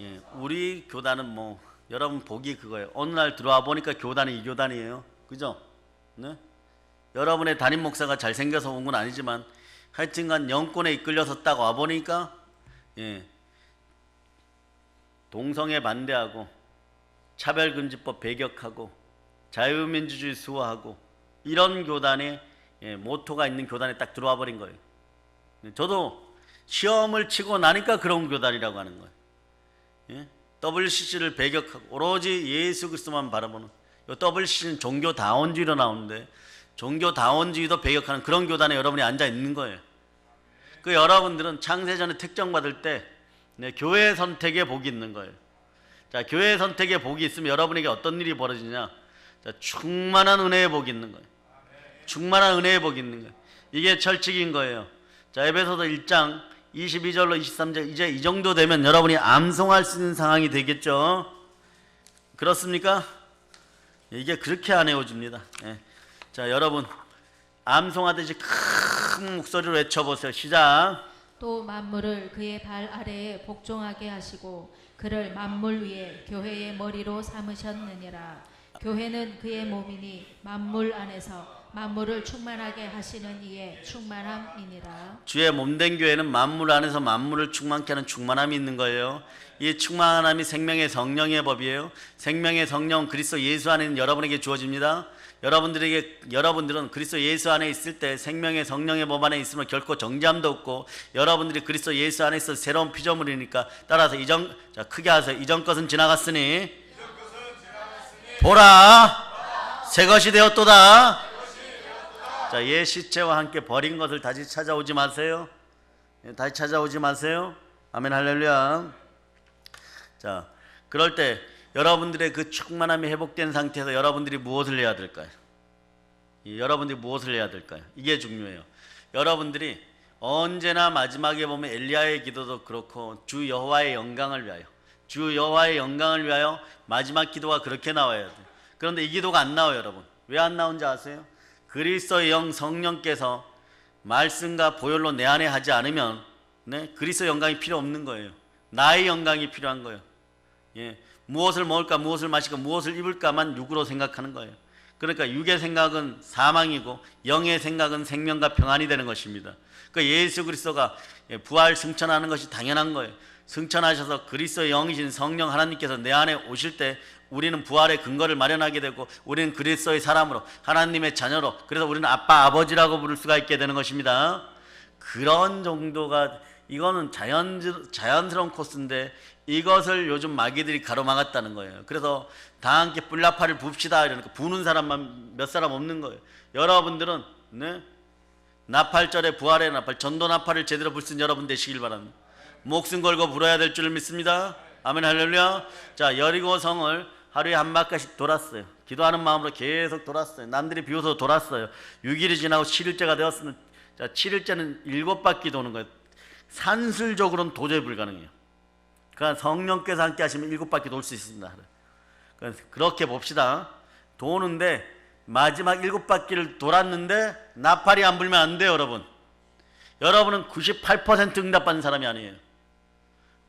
예, 우리 교단은 뭐 여러분 복이 그거예요. 어느 날 들어와 보니까 교단이 이 교단이에요. 그죠? 네? 여러분의 담임 목사가 잘생겨서 온 건 아니지만 하여튼간 영권에 이끌려서 딱 와보니까 동성애 반대하고 차별금지법 배격하고 자유민주주의 수호하고 이런 교단의 모토가 있는 교단에 딱 들어와 버린 거예요. 저도 시험을 치고 나니까 그런 교단이라고 하는 거예요. WCC를 배격하고 오로지 예수 그리스도만 바라보는, WCC는 종교다원주의로 나오는데 종교다원주의도 배격하는 그런 교단에 여러분이 앉아 있는 거예요. 그 여러분들은 창세전에 특정받을 때 교회 선택에 복이 있는 거예요. 자, 교회 선택에 복이 있으면 여러분에게 어떤 일이 벌어지냐? 자, 충만한 은혜의 복이 있는 거예요. 충만한 은혜의 복이 있는 거예요. 이게 철칙인 거예요. 자, 에베소서 1장 22절로 23절 이제 이 정도 되면 여러분이 암송할 수 있는 상황이 되겠죠. 그렇습니까? 이게 그렇게 안 헤어집니다. 자, 여러분 암송하듯이 큰 목소리로 외쳐보세요. 시작. 또 만물을 그의 발 아래에 복종하게 하시고 그를 만물 위에 교회의 머리로 삼으셨느니라. 교회는 그의 몸이니 만물 안에서 만물을 충만하게 하시는 이의 충만함이니라. 주의 몸된 교회는 만물 안에서 만물을 충만케 하는 충만함이 있는 거예요. 이 충만함이 생명의 성령의 법이에요. 생명의 성령 그리스도 예수 안에 있는 여러분에게 주어집니다. 여러분들은 그리스도 예수 안에 있을 때 생명의 성령의 법 안에 있으면 결코 정죄함도 없고, 여러분들이 그리스도 예수 안에 있어 새로운 피조물이니까, 따라서 자, 크게 하세요. 이전 것은 지나갔으니 보라 새 것이 되었도다. 자, 옛 시체와 함께 버린 것을 다시 찾아오지 마세요. 다시 찾아오지 마세요. 아멘 할렐루야. 자, 그럴 때 여러분들의 그 충만함이 회복된 상태에서 여러분들이 무엇을 해야 될까요? 여러분들이 무엇을 해야 될까요? 이게 중요해요. 여러분들이 언제나 마지막에 보면 엘리야의 기도도 그렇고 주 여호와의 영광을 위하여, 주 여호와의 영광을 위하여 마지막 기도가 그렇게 나와야 돼요. 그런데 이 기도가 안 나와요. 여러분 왜 안 나온지 아세요? 그리스도의 영 성령께서 말씀과 보혈로 내 안에 하지 않으면 그리스도의 영광이 필요 없는 거예요. 나의 영광이 필요한 거예요. 무엇을 먹을까, 무엇을 마실까, 무엇을 입을까만 육으로 생각하는 거예요. 그러니까 육의 생각은 사망이고 영의 생각은 생명과 평안이 되는 것입니다. 그러니까 예수 그리스도가 부활 승천하는 것이 당연한 거예요. 승천하셔서 그리스도의 영이신 성령 하나님께서 내 안에 오실 때 우리는 부활의 근거를 마련하게 되고, 우리는 그리스도의 사람으로, 하나님의 자녀로, 그래서 우리는 아빠 아버지라고 부를 수가 있게 되는 것입니다. 그런 정도가, 이거는 자연스러운 코스인데 이것을 요즘 마귀들이 가로막았다는 거예요. 그래서 다 함께 뿔나파를 붑시다 이러니까 부는 사람만 몇 사람 없는 거예요. 여러분들은 나팔절에 부활의 나팔, 전도 나팔을 제대로 불 수 있는 여러분 되시길 바랍니다. 목숨 걸고 불어야 될 줄 믿습니다. 아멘 할렐루야. 자, 여리고성을 하루에 한 바퀴씩 돌았어요. 기도하는 마음으로 계속 돌았어요. 남들이 비웃어서 돌았어요. 6일이 지나고 7일째가 되었으면, 자, 7일째는 7바퀴 도는 거예요. 산술적으로는 도저히 불가능해요. 그러니까 성령께서 함께 하시면 7바퀴 돌 수 있습니다. 그렇게 봅시다. 도는데 마지막 7바퀴를 돌았는데 나팔이 안 불면 안 돼요. 여러분은 98% 응답받는 사람이 아니에요.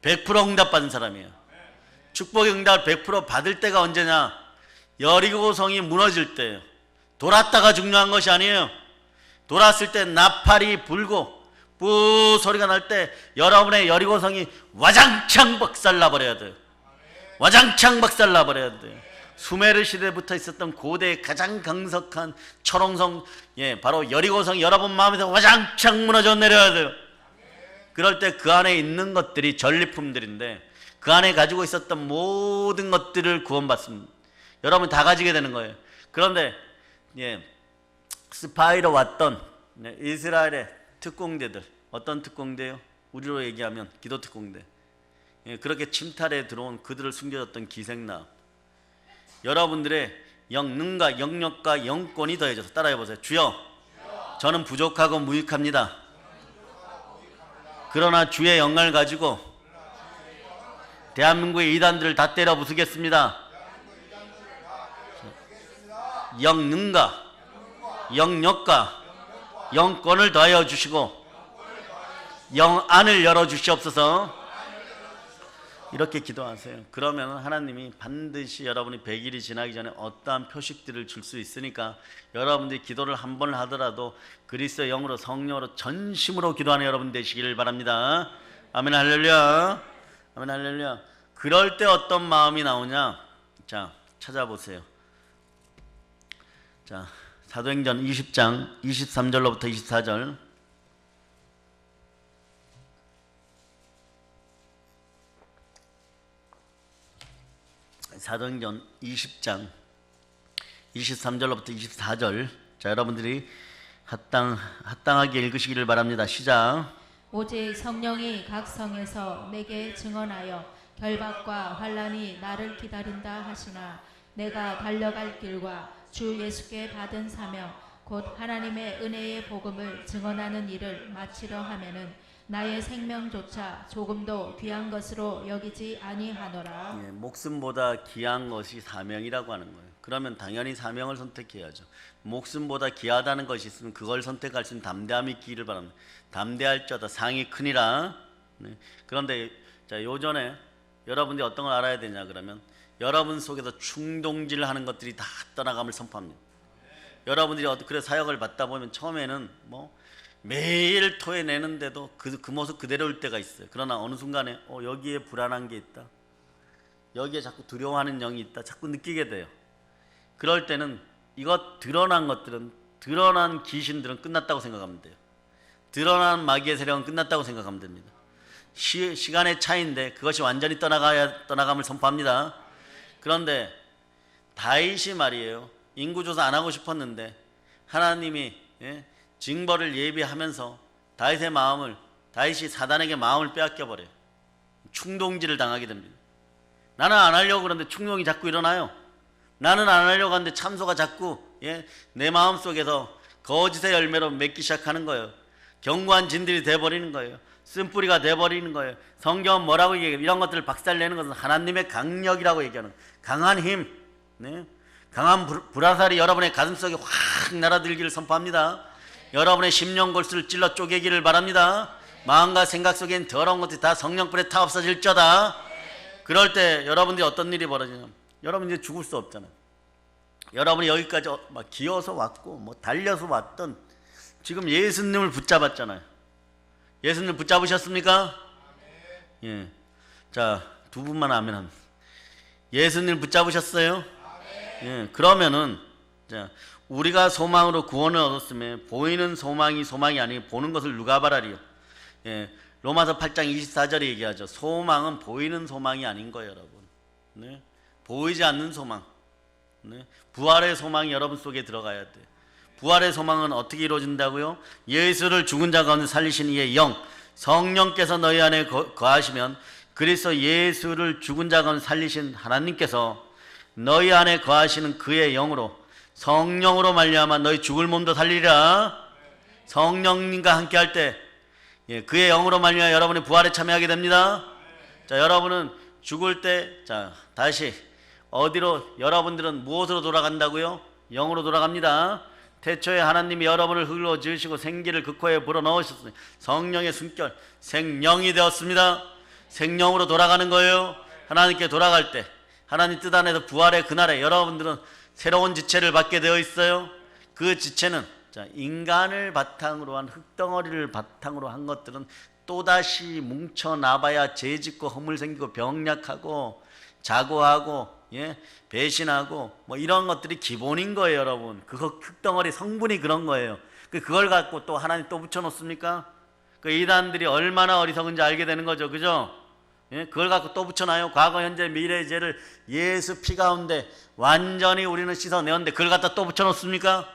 100% 응답받는 사람이에요. 축복의 응답을 100% 받을 때가 언제냐? 여리고성이 무너질 때예요. 돌았다가 중요한 것이 아니에요. 돌았을 때 나팔이 불고 뿌 소리가 날 때 여러분의 여리고성이 와장창 박살나버려야 돼요. 와장창 박살나버려야 돼요. 수메르 시대부터 있었던 고대의 가장 강석한 철옹성, 바로 여리고성이 여러분 마음에서 와장창 무너져 내려야 돼요. 그럴 때 그 안에 있는 것들이 전리품들인데, 그 안에 가지고 있었던 모든 것들을 구원받습니다. 여러분 다 가지게 되는 거예요. 그런데 스파이로 왔던 이스라엘의 특공대들, 어떤 특공대요? 우리로 얘기하면 기도 특공대. 그렇게 침탈에 들어온 그들을 숨겨졌던 기생나, 여러분들의 영능과 영력과 영권이 더해져서 따라해보세요. 주여, 저는 부족하고 무익합니다. 그러나 주의 영광을 가지고 대한민국의 이단들을 다 때려 부수겠습니다. 영능과 영력과 영권을 더하여 주시고 영안을 열어 주시옵소서. 이렇게 기도하세요. 그러면 하나님이 반드시 여러분이 100일이 지나기 전에 어떠한 표식들을 줄 수 있으니까, 여러분들이 기도를 한 번 하더라도 그리스도의 영으로 성령으로 전심으로 기도하는 여러분 되시기를 바랍니다. 아멘 할렐루야. 아멘 할렐루야. 그럴 때 어떤 마음이 나오냐? 자, 찾아보세요. 자, 사도행전 20장 23절로부터 24절. 사도행전 20장 23절로부터 24절. 자, 여러분들이 합당하게 읽으시기를 바랍니다. 시작. 오직 성령이 각 성에서 내게 증언하여 결박과 환난이 나를 기다린다 하시나, 내가 달려갈 길과 주 예수께 받은 사명 곧 하나님의 은혜의 복음을 증언하는 일을 마치려 하면은 나의 생명조차 조금도 귀한 것으로 여기지 아니하노라. 목숨보다 귀한 것이 사명이라고 하는 거예요. 그러면 당연히 사명을 선택해야죠. 목숨보다 귀하다는 것이 있으면 그걸 선택할 수 있는 담대함이 있기를 바랍니다. 담대할 자다 상이 크니라. 그런데 자, 요전에 여러분들이 어떤 걸 알아야 되냐 그러면, 여러분 속에서 충동질하는 것들이 다 떠나감을 선포합니다. 여러분들이 그래서 사역을 받다 보면 처음에는 매일 토해내는데도 그 모습 그대로일 때가 있어요. 그러나 어느 순간에 여기에 불안한 게 있다, 여기에 자꾸 두려워하는 영이 있다, 자꾸 느끼게 돼요. 그럴 때는 이것 드러난 것들은, 드러난 귀신들은 끝났다고 생각하면 돼요. 드러난 마귀의 세력은 끝났다고 생각하면 됩니다. 시간의 차이인데 그것이 완전히 떠나감을 선포합니다. 그런데 다윗이 말이에요, 인구조사 안 하고 싶었는데 하나님이 징벌을 예비하면서 다윗이 사단에게 마음을 빼앗겨 버려요. 충동질을 당하게 됩니다. 나는 안 하려고 그러는데 충동이 자꾸 일어나요. 나는 안 하려고 하는데 참소가 자꾸 내 마음속에서 거짓의 열매로 맺기 시작하는 거예요. 견고한 진들이 돼버리는 거예요. 쓴뿌리가 돼버리는 거예요. 성경은 뭐라고 얘기해요? 이런 것들을 박살내는 것은 하나님의 강력이라고 얘기하는, 강한 힘, 강한 불화살이 여러분의 가슴속에 확 날아들기를 선포합니다. 여러분의 심령골수를 찔러 쪼개기를 바랍니다. 마음과 생각 속엔 더러운 것들이 다 성령불에 타 없어질저다. 그럴 때 여러분들이 어떤 일이 벌어지냐면, 여러분 이제 죽을 수 없잖아요. 여러분이 여기까지 막 기어서 왔고 뭐 달려서 왔던, 지금 예수님을 붙잡았잖아요. 예수님 붙잡으셨습니까? 예. 자, 두 분만 아멘 합니다. 예수님 붙잡으셨어요? 예. 그러면은 자, 우리가 소망으로 구원을 얻었으면 보이는 소망이 아니고 보는 것을 누가 바라리요? 예. 로마서 8장 24절에 얘기하죠. 소망은 보이는 소망이 아닌 거예요, 여러분. 네. 보이지 않는 소망. 네. 부활의 소망이 여러분 속에 들어가야 돼. 부활의 소망은 어떻게 이루어진다고요? 예수를 죽은 자 가운데 살리신 이의 영, 성령께서 너희 안에 거하시면, 그리스도 예수를 죽은 자 가운데 살리신 하나님께서 너희 안에 거하시는 그의 영으로, 성령으로 말미암아 너희 죽을 몸도 살리리라. 성령님과 함께 할 때 그의 영으로 말미암아 여러분이 부활에 참여하게 됩니다. 자, 여러분은 죽을 때, 자, 다시 어디로, 여러분들은 무엇으로 돌아간다고요? 영으로 돌아갑니다. 태초에 하나님이 여러분을 흙으로 지으시고 생기를 그 코에 불어넣으셨으니 성령의 숨결, 생령이 되었습니다. 생령으로 돌아가는 거예요. 하나님께 돌아갈 때, 하나님 뜻 안에서 부활의 그날에 여러분들은 새로운 지체를 받게 되어 있어요. 그 지체는, 자, 인간을 바탕으로 한, 흙덩어리를 바탕으로 한 것들은 또다시 뭉쳐나봐야 죄짓고 허물 생기고 병약하고 자고하고 배신하고 뭐 이런 것들이 기본인 거예요, 여러분. 그거 흙덩어리 성분이 그런 거예요. 그걸 갖고 또 하나님 또 붙여놓습니까? 그 이단들이 얼마나 어리석은지 알게 되는 거죠, 그죠? 그걸 갖고 또 붙여놔요. 과거, 현재, 미래의 죄를 예수 피 가운데 완전히 우리는 씻어내었는데 그걸 갖다 또 붙여놓습니까?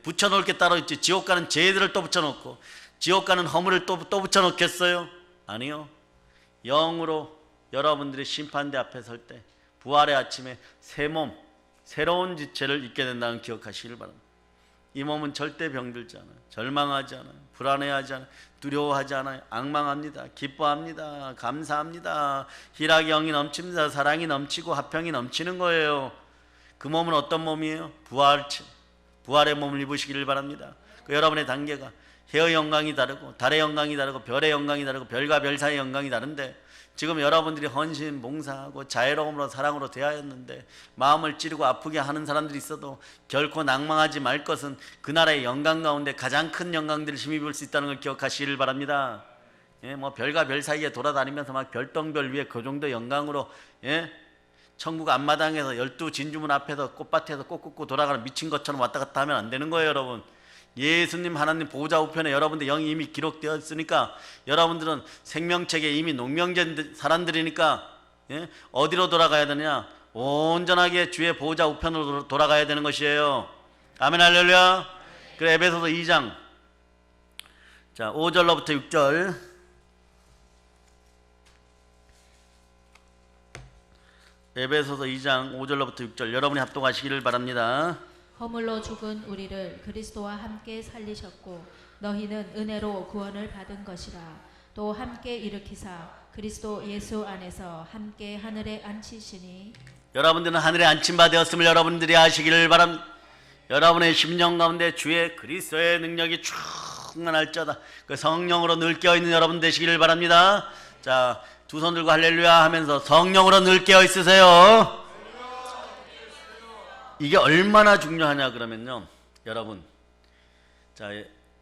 붙여놓을 게 따로 있지. 지옥 가는 죄들을 또 붙여놓고 지옥 가는 허물을 또 붙여놓겠어요? 아니요. 영으로 여러분들이 심판대 앞에 설 때 부활의 아침에 새 몸, 새로운 지체를 입게 된다는 기억하시길 바랍니다. 이 몸은 절대 병들지 않아요. 절망하지 않아요. 불안해하지 않아요. 두려워하지 않아요. 악망합니다. 기뻐합니다. 감사합니다. 희락의 영이 넘칩니다. 사랑이 넘치고 화평이 넘치는 거예요. 그 몸은 어떤 몸이에요? 부활의 몸을 입으시기를 바랍니다. 여러분의 단계가 해의 영광이 다르고 달의 영광이 다르고 별의 영광이 다르고 별과 별 사이의 영광이 다른데, 지금 여러분들이 헌신, 봉사하고 자애로움으로 사랑으로 대하였는데 마음을 찌르고 아프게 하는 사람들이 있어도 결코 낭망하지 말 것은 그 나라의 영광 가운데 가장 큰 영광들을 힘입을 수 있다는 걸 기억하시기를 바랍니다. 뭐 별과 별 사이에 돌아다니면서 막 별똥별 위에 그 정도 영광으로 천국 앞마당에서 12진주문 앞에서 꽃밭에서 꽃 꽂고 돌아가는 미친 것처럼 왔다 갔다 하면 안 되는 거예요, 여러분. 예수님 하나님 보호자 우편에 여러분들 영이 이미 기록되어 있으니까, 여러분들은 생명책에 이미 농명된 사람들이니까 어디로 돌아가야 되느냐? 온전하게 주의 보호자 우편으로 돌아가야 되는 것이에요. 아멘, 할렐루야. 그래, 에베소서 2장 자 5절로부터 6절. 에베소서 2장 5절로부터 6절 여러분이 합독하시기를 바랍니다. 허물로 죽은 우리를 그리스도와 함께 살리셨고 너희는 은혜로 구원을 받은 것이라. 또 함께 일으키사 그리스도 예수 안에서 함께 하늘에 앉히시니. 여러분들은 하늘에 앉힌바 되었음을 여러분들이 아시기를 바랍니다. 여러분의 심령 가운데 주의 그리스도의 능력이 충만할지어다. 그 성령으로 늘 깨어있는 여러분 되시기를 바랍니다. 자, 두 손 들고 할렐루야 하면서 성령으로 늘 깨어 있으세요. 이게 얼마나 중요하냐 그러면요, 여러분, 자,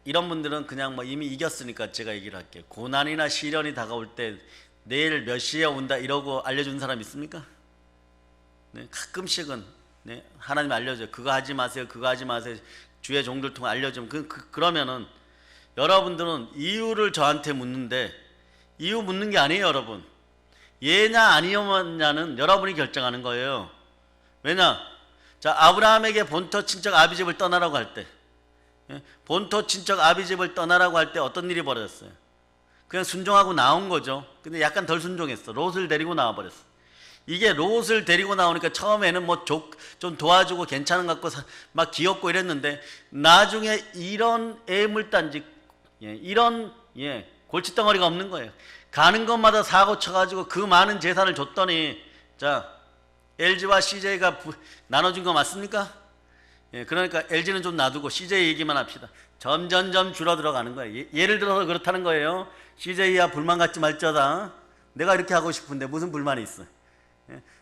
이런 분들은 그냥 뭐 이미 이겼으니까 제가 얘기를 할게요. 고난이나 시련이 다가올 때 내일 몇 시에 온다 이러고 알려준 사람 있습니까? 네, 가끔씩은 네, 하나님 알려줘요. 그거 하지 마세요. 그거 하지 마세요. 주의 종들 통해 알려주면 그러면은 여러분들은 이유를 저한테 묻는데 이유 묻는 게 아니에요, 여러분. 예냐 아니냐는 여러분이 결정하는 거예요. 왜냐? 자, 아브라함에게 본토 친척 아비집을 떠나라고 할 때, 본토 친척 아비집을 떠나라고 할 때 어떤 일이 벌어졌어요? 그냥 순종하고 나온 거죠. 근데 약간 덜 순종했어. 롯을 데리고 나와 버렸어. 이게 롯을 데리고 나오니까 처음에는 뭐 좀 도와주고 괜찮은 것 같고 막 귀엽고 이랬는데 나중에 이런 애물단지, 이런 골칫덩어리가 없는 거예요. 가는 것마다 사고 쳐가지고 그 많은 재산을 줬더니, 자, LG와 CJ가 나눠준 거 맞습니까? 그러니까 LG는 좀 놔두고 CJ 얘기만 합시다. 점점점 줄어들어가는 거예요. 예를 들어서 그렇다는 거예요. CJ야 불만 갖지 말자다. 내가 이렇게 하고 싶은데 무슨 불만이 있어?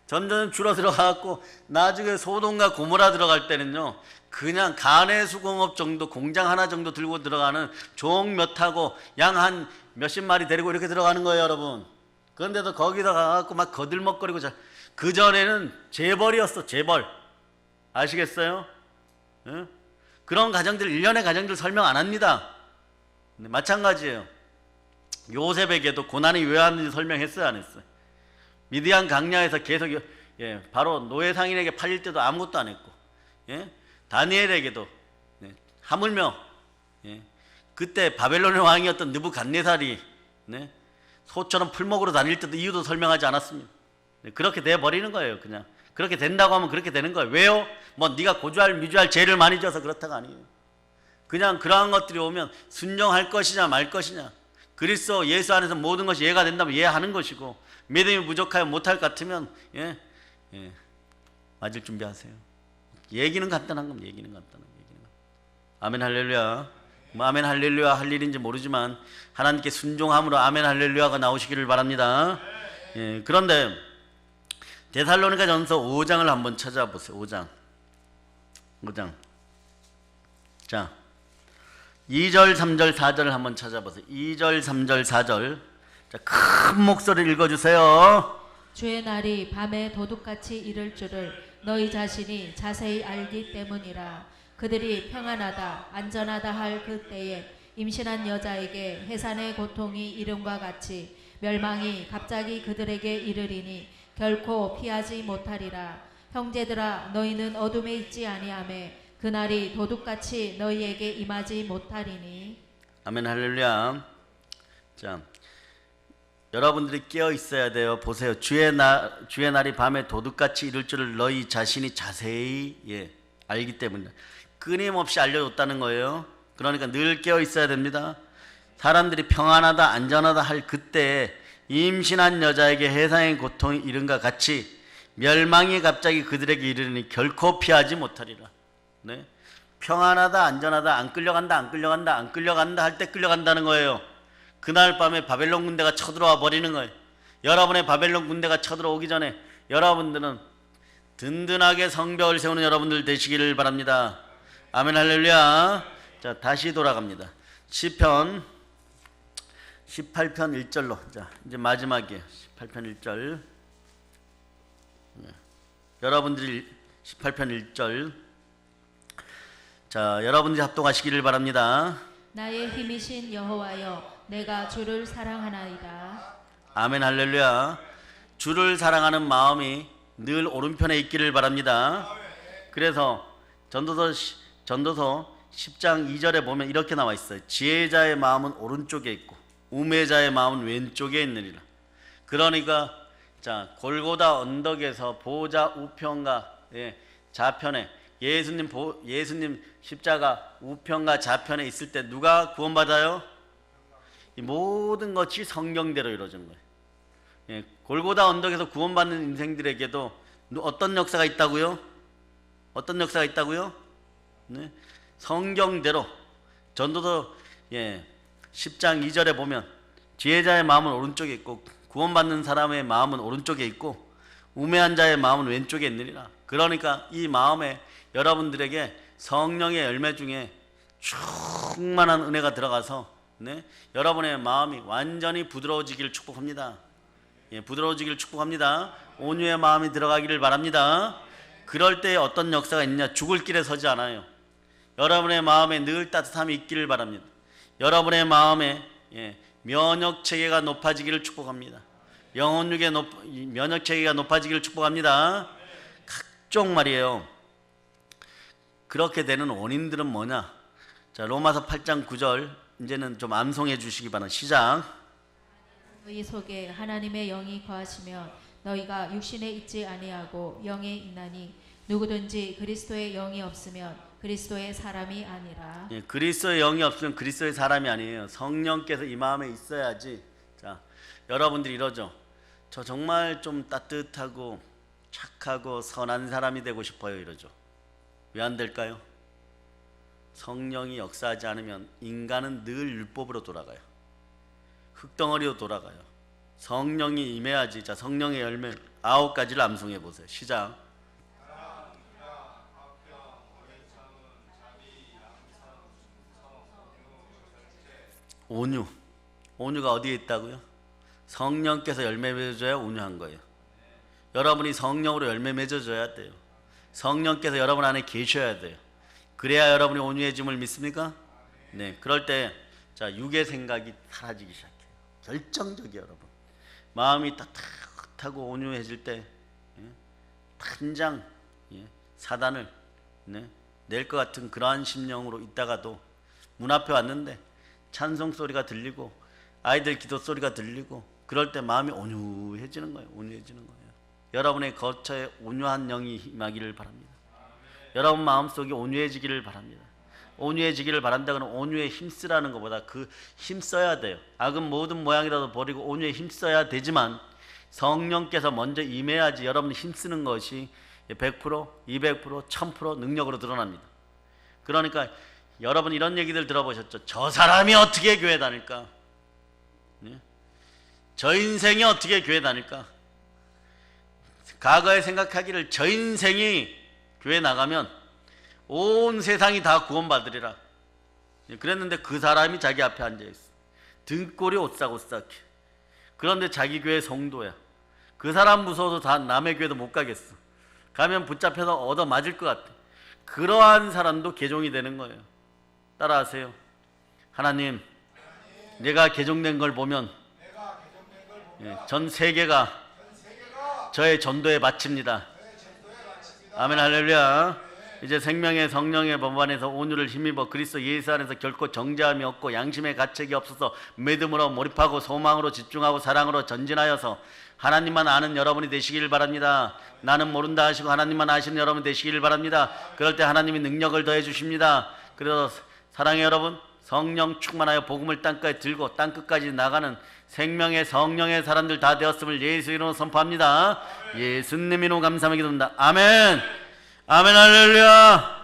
점점 줄어들어가고 나중에 소돔과 고모라 들어갈 때는요, 그냥 가내수공업 정도, 공장 하나 정도 들고 들어가는 종 몇 하고 양 한 몇십 마리 데리고 이렇게 들어가는 거예요, 여러분. 그런데도 거기다 가갖고 막 거들먹거리고, 그전에는 재벌이었어, 재벌. 아시겠어요? 그런 가정들, 일련의 가정들 설명 안 합니다. 네, 마찬가지예요. 요셉에게도 고난이 왜 왔는지 설명했어요, 안 했어요? 미디안 강야에서 계속 바로 노예 상인에게 팔릴 때도 아무것도 안 했고, 다니엘에게도 하물며 그때 바벨론의 왕이었던 느부갓네살이 소처럼 풀목으로 다닐 때도 이유도 설명하지 않았습니다. 그렇게 돼 버리는 거예요. 그냥 그렇게 된다고 하면 그렇게 되는 거예요. 왜요? 뭐 네가 고주할 미주할 죄를 많이 져서 그렇다가 아니에요. 그냥 그러한 것들이 오면 순종할 것이냐 말 것이냐, 그리스도 예수 안에서 모든 것이 이해가 된다면 이해하는 것이고, 믿음이 부족하여 못할 것 같으면 맞을 준비하세요. 얘기는 간단한 겁니다. 얘기는 간단한 얘기는. 아멘 할렐루야. 뭐 아멘 할렐루야 할 일인지 모르지만 하나님께 순종함으로 아멘 할렐루야가 나오시기를 바랍니다. 그런데 데살로니가전서 5장을 한번 찾아보세요. 5장. 자, 2절, 3절, 4절을 한번 찾아보세요. 2절, 3절, 4절. 자, 큰 목소리를 읽어주세요. 주의 날이 밤에 도둑같이 이를 줄을 너희 자신이 자세히 알기 때문이라. 그들이 평안하다 안전하다 할 그때에 임신한 여자에게 해산의 고통이 이름과 같이 멸망이 갑자기 그들에게 이르리니 결코 피하지 못하리라. 형제들아, 너희는 어둠에 있지 아니하매 그날이 도둑같이 너희에게 임하지 못하리니. 아멘 할렐루야. 자, 여러분들이 깨어 있어야 돼요. 보세요. 주의 날이 밤에 도둑같이 이를 줄을 너희 자신이 자세히 알기 때문에 끊임없이 알려줬다는 거예요. 그러니까 늘 깨어 있어야 됩니다. 사람들이 평안하다 안전하다 할 그때 임신한 여자에게 해상의 고통이 이른과 같이 멸망이 갑자기 그들에게 이르니 결코 피하지 못하리라. 네? 평안하다 안전하다 안 끌려간다 할 때 끌려간다는 거예요. 그날 밤에 바벨론 군대가 쳐들어와 버리는 거예요. 여러분의 바벨론 군대가 쳐들어오기 전에 여러분들은 든든하게 성벽을 세우는 여러분들 되시기를 바랍니다. 아멘 할렐루야. 자, 다시 돌아갑니다. 시편 18편 1절로. 자, 이제 마지막이에요. 18편 1절. 여러분들이 18편 1절. 자, 여러분들이 합독하시기를 바랍니다. 나의 힘이신 여호와여, 내가 주를 사랑하나이다. 아멘 할렐루야. 주를 사랑하는 마음이 늘 오른편에 있기를 바랍니다. 그래서 전도서 10장 2절에 보면 이렇게 나와 있어요. 지혜자의 마음은 오른쪽에 있고 우매자의 마음은 왼쪽에 있느니라. 그러니까 자, 골고다 언덕에서 보좌 우편과 좌편에 예수님 십자가 우편과 좌편에 있을 때 누가 구원받아요? 이 모든 것이 성경대로 이루어지는 거예요. 골고다 언덕에서 구원받는 인생들에게도 어떤 역사가 있다고요? 어떤 역사가 있다고요? 네? 성경대로 전도서 10장 2절에 보면 지혜자의 마음은 오른쪽에 있고 구원받는 사람의 마음은 오른쪽에 있고 우매한 자의 마음은 왼쪽에 있느니라. 그러니까 이 마음에 여러분들에게 성령의 열매 중에 충만한 은혜가 들어가서 여러분의 마음이 완전히 부드러워지기를 축복합니다. 부드러워지기를 축복합니다. 온유의 마음이 들어가기를 바랍니다. 그럴 때 어떤 역사가 있냐? 죽을 길에 서지 않아요. 여러분의 마음에 늘 따뜻함이 있기를 바랍니다. 여러분의 마음에 면역 체계가 높아지기를 축복합니다. 영혼육의 면역 체계가 높아지기를 축복합니다. 각종 말이에요. 그렇게 되는 원인들은 뭐냐? 자, 로마서 8장 9절 이제는 좀 암송해 주시기 바랍니다. 시작. 너희 속에 하나님의 영이 거하시면 너희가 육신에 있지 아니하고 영에 있나니 누구든지 그리스도의 영이 없으면 그리스도의 사람이 아니라. 그리스도의 영이 없으면 그리스도의 사람이 아니에요. 성령께서 이 마음에 있어야지. 자, 여러분들이 이러죠. 저 정말 좀 따뜻하고 착하고 선한 사람이 되고 싶어요, 이러죠. 왜 안 될까요? 성령이 역사하지 않으면 인간은 늘 율법으로 돌아가요. 흙덩어리로 돌아가요. 성령이 임해야지. 자, 성령의 열매 9가지를 암송해 보세요. 시작. 온유. 온유가 어디에 있다고요? 성령께서 열매 맺어줘야 온유한 거예요. 여러분이 성령으로 열매 맺어줘야 돼요. 성령께서 여러분 안에 계셔야 돼요. 그래야 여러분이 온유해짐을 믿습니까? 네, 그럴 때 자, 육의 생각이 사라지기 시작해요. 결정적이에요, 여러분. 마음이 따뜻하고 온유해질 때 단장 사단을 낼 것 같은 그러한 심령으로 있다가도 문 앞에 왔는데 찬송 소리가 들리고 아이들 기도 소리가 들리고 그럴 때 마음이 온유해지는 거예요. 온유해지는 거예요. 여러분의 거처에 온유한 영이 임하기를 바랍니다. 여러분 마음속이 온유해지기를 바랍니다. 온유해지기를 바란다고는 온유에 힘쓰라는 것보다 그 힘써야 돼요. 악은 모든 모양이라도 버리고 온유에 힘써야 되지만 성령께서 먼저 임해야지 여러분이 힘쓰는 것이 100%, 200%, 1000% 능력으로 드러납니다. 그러니까 여러분 이런 얘기들 들어보셨죠? 저 사람이 어떻게 교회 다닐까? 저 인생이 어떻게 교회 다닐까? 과거에 생각하기를 저 인생이 교회 나가면 온 세상이 다 구원받으리라. 그랬는데 그 사람이 자기 앞에 앉아있어. 등골이 오싹오싹해. 그런데 자기 교회 성도야. 그 사람 무서워서 다 남의 교회도 못 가겠어. 가면 붙잡혀서 얻어 맞을 것 같아. 그러한 사람도 개종이 되는 거예요. 따라하세요. 하나님, 내가 개종된 걸 보면 전 세계가 저의 전도에 바칩니다. 아멘 할렐루야. 이제 생명의 성령의 법안에서 온유를 힘입어 그리스도 예수 안에서 결코 정죄함이 없고 양심의 가책이 없어서 믿음으로 몰입하고 소망으로 집중하고 사랑으로 전진하여서 하나님만 아는 여러분이 되시길 바랍니다. 나는 모른다 하시고 하나님만 아시는 여러분 되시길 바랍니다. 그럴 때 하나님이 능력을 더해 주십니다. 그래서 사랑의 여러분, 성령 충만하여 복음을 땅까지 들고 땅끝까지 나가는 생명의 성령의 사람들 다 되었음을 예수 이름으로 선포합니다. 예수님 이름으로 감사하며 기도합니다. 아멘. 아멘 할렐루야.